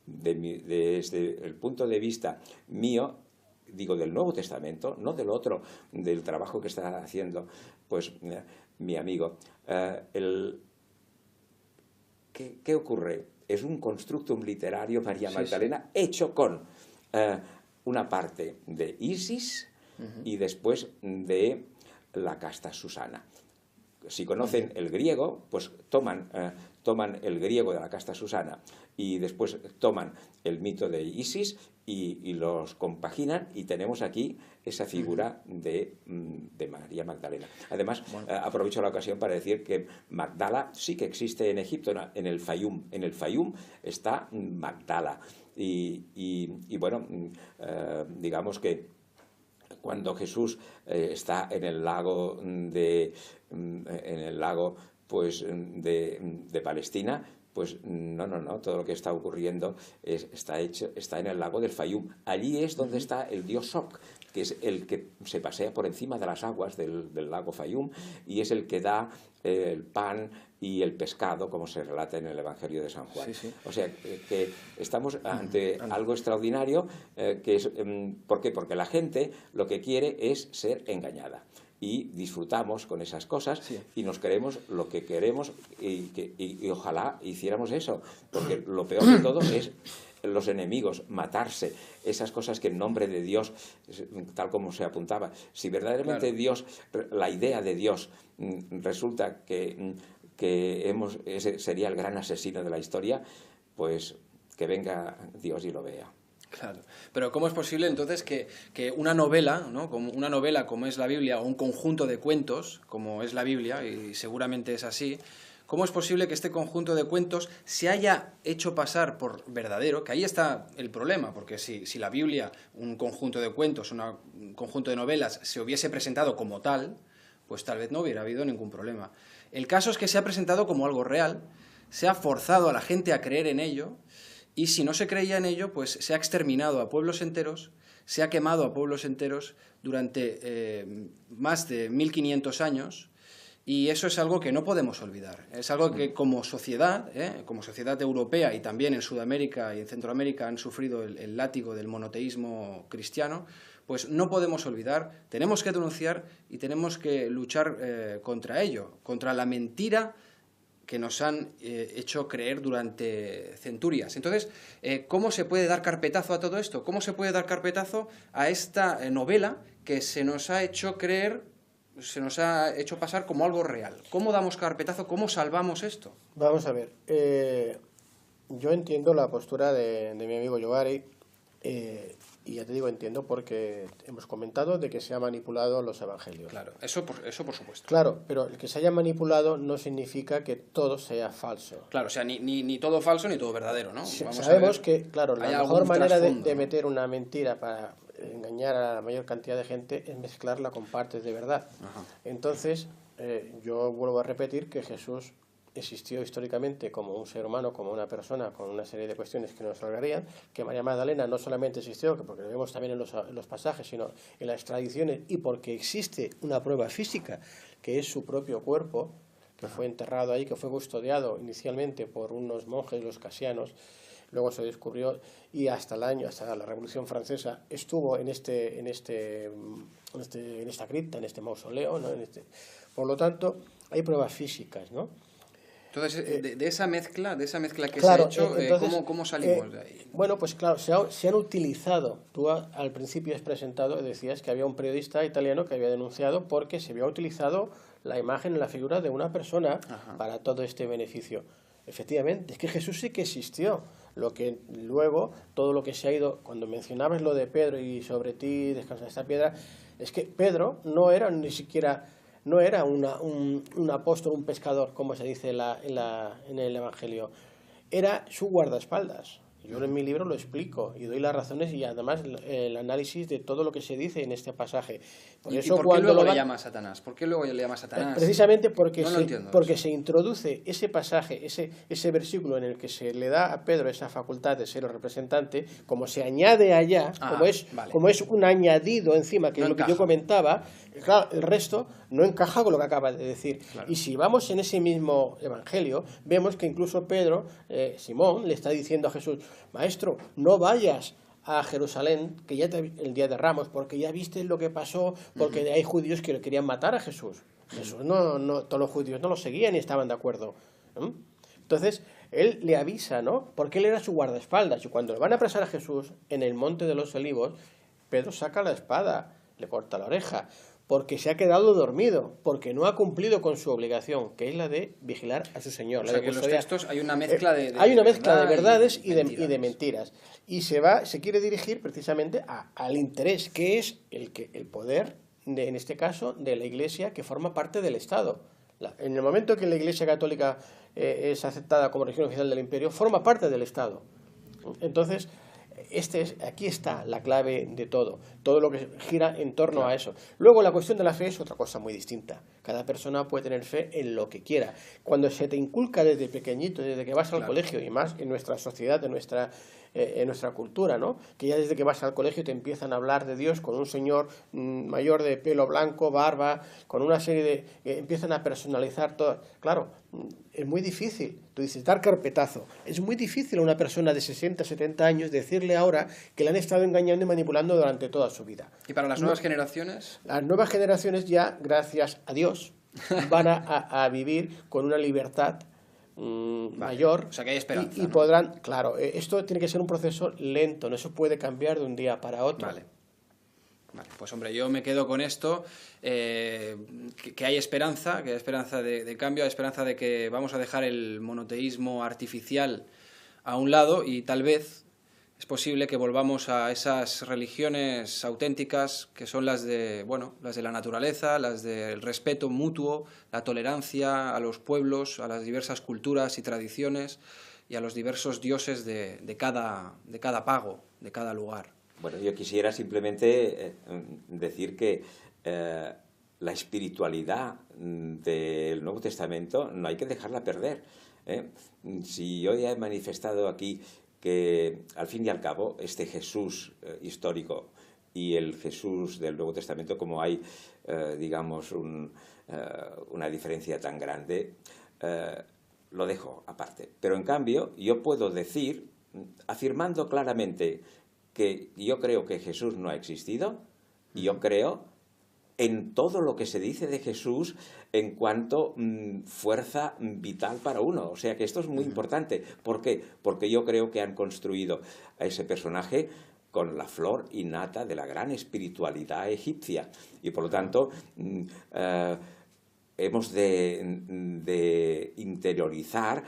Desde el punto de vista mío, digo del Nuevo Testamento, no del otro, del trabajo que está haciendo pues mi amigo. ¿Qué ocurre? Es un constructum literario, María Magdalena, hecho con una parte de Isis y después de la casta Susana. Si conocen el griego, pues toman el griego de la casta Susana y después toman el mito de Isis y los compaginan, y tenemos aquí esa figura de María Magdalena. Además, aprovecho la ocasión para decir que Magdala sí que existe en Egipto, en el Fayum. En el Fayum está Magdala. Y bueno, digamos que cuando Jesús está en el lago pues de Palestina, pues no, todo lo que está ocurriendo está en el lago del Fayum. Allí es donde está el dios Sok, que es el que se pasea por encima de las aguas del lago Fayum, y es el que da el pan y el pescado, como se relata en el Evangelio de San Juan. Sí. O sea, que estamos ante algo extraordinario, que es, ¿por qué? Porque la gente lo que quiere es ser engañada. Y disfrutamos con esas cosas y nos creemos lo que queremos, y ojalá hiciéramos eso, porque lo peor de todo es los enemigos, matarse, esas cosas que en nombre de Dios, tal como se apuntaba, si verdaderamente Dios, la idea de Dios resulta que ese sería el gran asesino de la historia, pues que venga Dios y lo vea. Claro, pero ¿cómo es posible entonces que una novela, ¿no? Como una novela como es la Biblia, o un conjunto de cuentos como es la Biblia, y seguramente es así, cómo es posible que este conjunto de cuentos se haya hecho pasar por verdadero? Que ahí está el problema, porque si la Biblia, un conjunto de cuentos, un conjunto de novelas, se hubiese presentado como tal, pues tal vez no hubiera habido ningún problema. El caso es que se ha presentado como algo real, se ha forzado a la gente a creer en ello, y si no se creía en ello, pues se ha exterminado a pueblos enteros, se ha quemado a pueblos enteros durante más de 1500 años, y eso es algo que no podemos olvidar. Es algo que como sociedad europea, y también en Sudamérica y en Centroamérica han sufrido el látigo del monoteísmo cristiano, pues no podemos olvidar, tenemos que denunciar y tenemos que luchar contra ello, contra la mentira que nos han hecho creer durante centurias. Entonces, ¿cómo se puede dar carpetazo a todo esto? ¿Cómo se puede dar carpetazo a esta novela que se nos ha hecho creer, se nos ha hecho pasar como algo real? ¿Cómo damos carpetazo? ¿Cómo salvamos esto? Vamos a ver. Yo entiendo la postura de mi amigo Yovari, y ya te digo, entiendo porque hemos comentado de que se ha manipulado los evangelios. Claro, eso por supuesto. Claro, pero el que se haya manipulado no significa que todo sea falso. Claro, o sea, ni todo falso ni todo verdadero, ¿no? Sabemos que, claro, la mejor manera de meter ¿no? una mentira para engañar a la mayor cantidad de gente es mezclarla con partes de verdad. Ajá. Entonces, yo vuelvo a repetir que Jesús existió históricamente como un ser humano, como una persona, con una serie de cuestiones que nos salvarían, que María Magdalena no solamente existió, porque lo vemos también en los pasajes, sino en las tradiciones, y porque existe una prueba física, que es su propio cuerpo, que fue enterrado ahí, que fue custodiado inicialmente por unos monjes, los casianos, luego se descubrió, y hasta la Revolución Francesa estuvo en esta cripta, en este mausoleo, ¿no? Por lo tanto, hay pruebas físicas, ¿no? Entonces, de esa mezcla que claro, se ha hecho, entonces, ¿cómo salimos de ahí? Bueno, pues claro, se han utilizado, tú al principio has presentado, decías que había un periodista italiano que había denunciado porque se había utilizado la imagen, la figura de una persona para todo este beneficio. Efectivamente, es que Jesús sí que existió. Lo que luego, todo lo que se ha ido, cuando mencionabas lo de Pedro y sobre ti descansa esta piedra, es que Pedro no era ni siquiera... No era un apóstol, un pescador, como se dice en el Evangelio. Era su guardaespaldas. Yo en mi libro lo explico y doy las razones y además el análisis de todo lo que se dice en este pasaje. ¿Y por qué luego le llama a Satanás? ¿Por qué luego le llama a Satanás? Precisamente porque, No se introduce ese pasaje, ese versículo en el que se le da a Pedro esa facultad de ser el representante, como se añade allá, como es un añadido encima, que es lo que yo comentaba, claro, el resto no encaja con lo que acaba de decir. Claro. Y si vamos en ese mismo evangelio, vemos que incluso Pedro, Simón, le está diciendo a Jesús: Maestro, no vayas a Jerusalén, que ya el día de Ramos, porque ya viste lo que pasó, porque hay judíos que le querían matar a Jesús. Jesús todos los judíos no lo seguían y estaban de acuerdo. Entonces, él le avisa, ¿no? Porque él era su guardaespaldas. Y cuando le van a apresar a Jesús en el Monte de los Olivos, Pedro saca la espada, le corta la oreja, porque se ha quedado dormido, porque no ha cumplido con su obligación, que es la de vigilar a su Señor. O sea, que en los textos hay una mezcla hay una mezcla de verdades y de mentiras. Y se quiere dirigir precisamente al interés, que es el poder, en este caso, de la Iglesia, que forma parte del Estado. En el momento que la Iglesia Católica es aceptada como religión oficial del Imperio, forma parte del Estado. Entonces, aquí está la clave de todo lo que gira en torno a eso. Luego la cuestión de la fe es otra cosa muy distinta. Cada persona puede tener fe en lo que quiera. Cuando se te inculca desde pequeñito, desde que vas al colegio, y más en nuestra sociedad, en nuestra cultura, ¿no? Que ya desde que vas al colegio te empiezan a hablar de Dios con un señor mayor de pelo blanco, barba, con una serie de... empiezan a personalizar todo. Claro, es muy difícil. Tú dices, dar carpetazo. Es muy difícil a una persona de 60, 70 años decirle ahora que le han estado engañando y manipulando durante toda su vida. ¿Y para las nuevas generaciones? Las nuevas generaciones ya, gracias a Dios, van a vivir con una libertad mayor. O sea que hay esperanza. Y podrán, claro, esto tiene que ser un proceso lento, no se puede cambiar de un día para otro. Vale, pues hombre, yo me quedo con esto, que hay esperanza, de cambio, hay esperanza de que vamos a dejar el monoteísmo artificial a un lado y tal vez es posible que volvamos a esas religiones auténticas que son las de la naturaleza, las del respeto mutuo, la tolerancia a los pueblos, a las diversas culturas y tradiciones y a los diversos dioses de cada pago, de cada lugar. Bueno, yo quisiera simplemente decir que la espiritualidad del Nuevo Testamento no hay que dejarla perder. Si yo ya he manifestado aquí que al fin y al cabo este Jesús histórico y el Jesús del Nuevo Testamento, como hay, digamos, una diferencia tan grande, lo dejo aparte. Pero en cambio yo puedo decir, afirmando claramente que yo creo que Jesús no ha existido, y yo creo en todo lo que se dice de Jesús en cuanto fuerza vital para uno. O sea que esto es muy importante. ¿Por qué? Porque yo creo que han construido a ese personaje con la flor innata de la gran espiritualidad egipcia. Y por lo tanto, hemos de interiorizar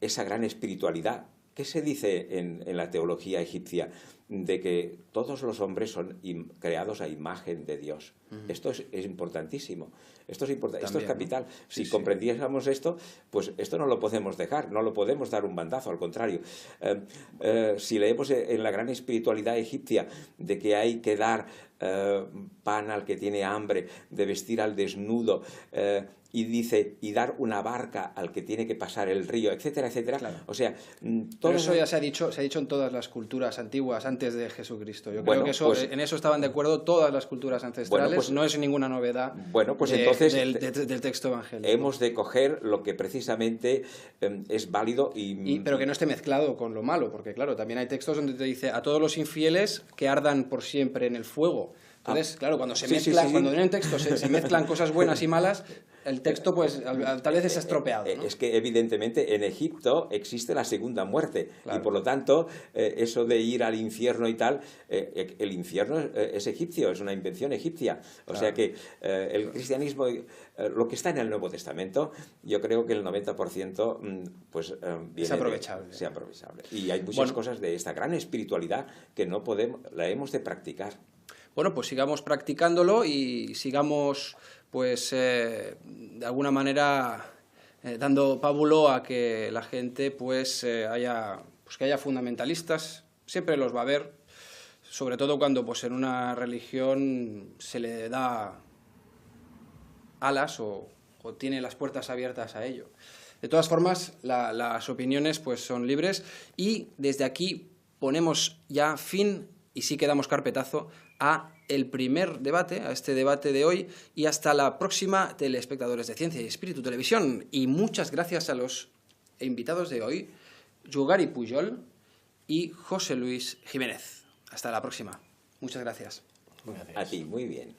esa gran espiritualidad. ¿Qué se dice en la teología egipcia? De que todos los hombres son creados a imagen de Dios. Esto es importantísimo. Esto es capital. Si comprendiésemos esto, pues esto no lo podemos dejar, no lo podemos dar un bandazo, al contrario. Si leemos en la gran espiritualidad egipcia de que hay que dar pan al que tiene hambre, de vestir al desnudo, y dice, y dar una barca al que tiene que pasar el río, etcétera, etcétera. Claro. O sea, pero eso ya se ha dicho en todas las culturas antiguas antes de Jesucristo. Yo creo que en eso estaban de acuerdo todas las culturas ancestrales. No es ninguna novedad entonces, del texto evangélico. Hemos de coger lo que precisamente es válido pero que no esté mezclado con lo malo, porque claro, también hay textos donde te dice a todos los infieles que ardan por siempre en el fuego. Entonces, claro, cuando se Sí, sí, mezcla, sí, sí. cuando en un texto se mezclan cosas buenas y malas, el texto pues tal vez es estropeado, ¿no? Es que evidentemente en Egipto existe la segunda muerte Claro. y por lo tanto eso de ir al infierno y tal, el infierno es egipcio, es una invención egipcia. O sea que el cristianismo, lo que está en el Nuevo Testamento, yo creo que el 90% pues viene Es aprovechable. es aprovechable. Y hay muchas cosas de esta gran espiritualidad que no podemos, la hemos de practicar. Bueno, pues sigamos practicándolo y sigamos, pues, de alguna manera dando pábulo a que la gente, pues, que haya fundamentalistas. Siempre los va a haber, sobre todo cuando, pues, en una religión se le da alas o tiene las puertas abiertas a ello. De todas formas, las opiniones, pues, son libres y desde aquí ponemos ya fin y sí que damos carpetazo a el primer debate, a este debate de hoy, y hasta la próxima, telespectadores de Ciencia y Espíritu Televisión. Y muchas gracias a los invitados de hoy, Yugari Pujol y José Luis Jiménez. Hasta la próxima. Muchas gracias. A ti, muy bien.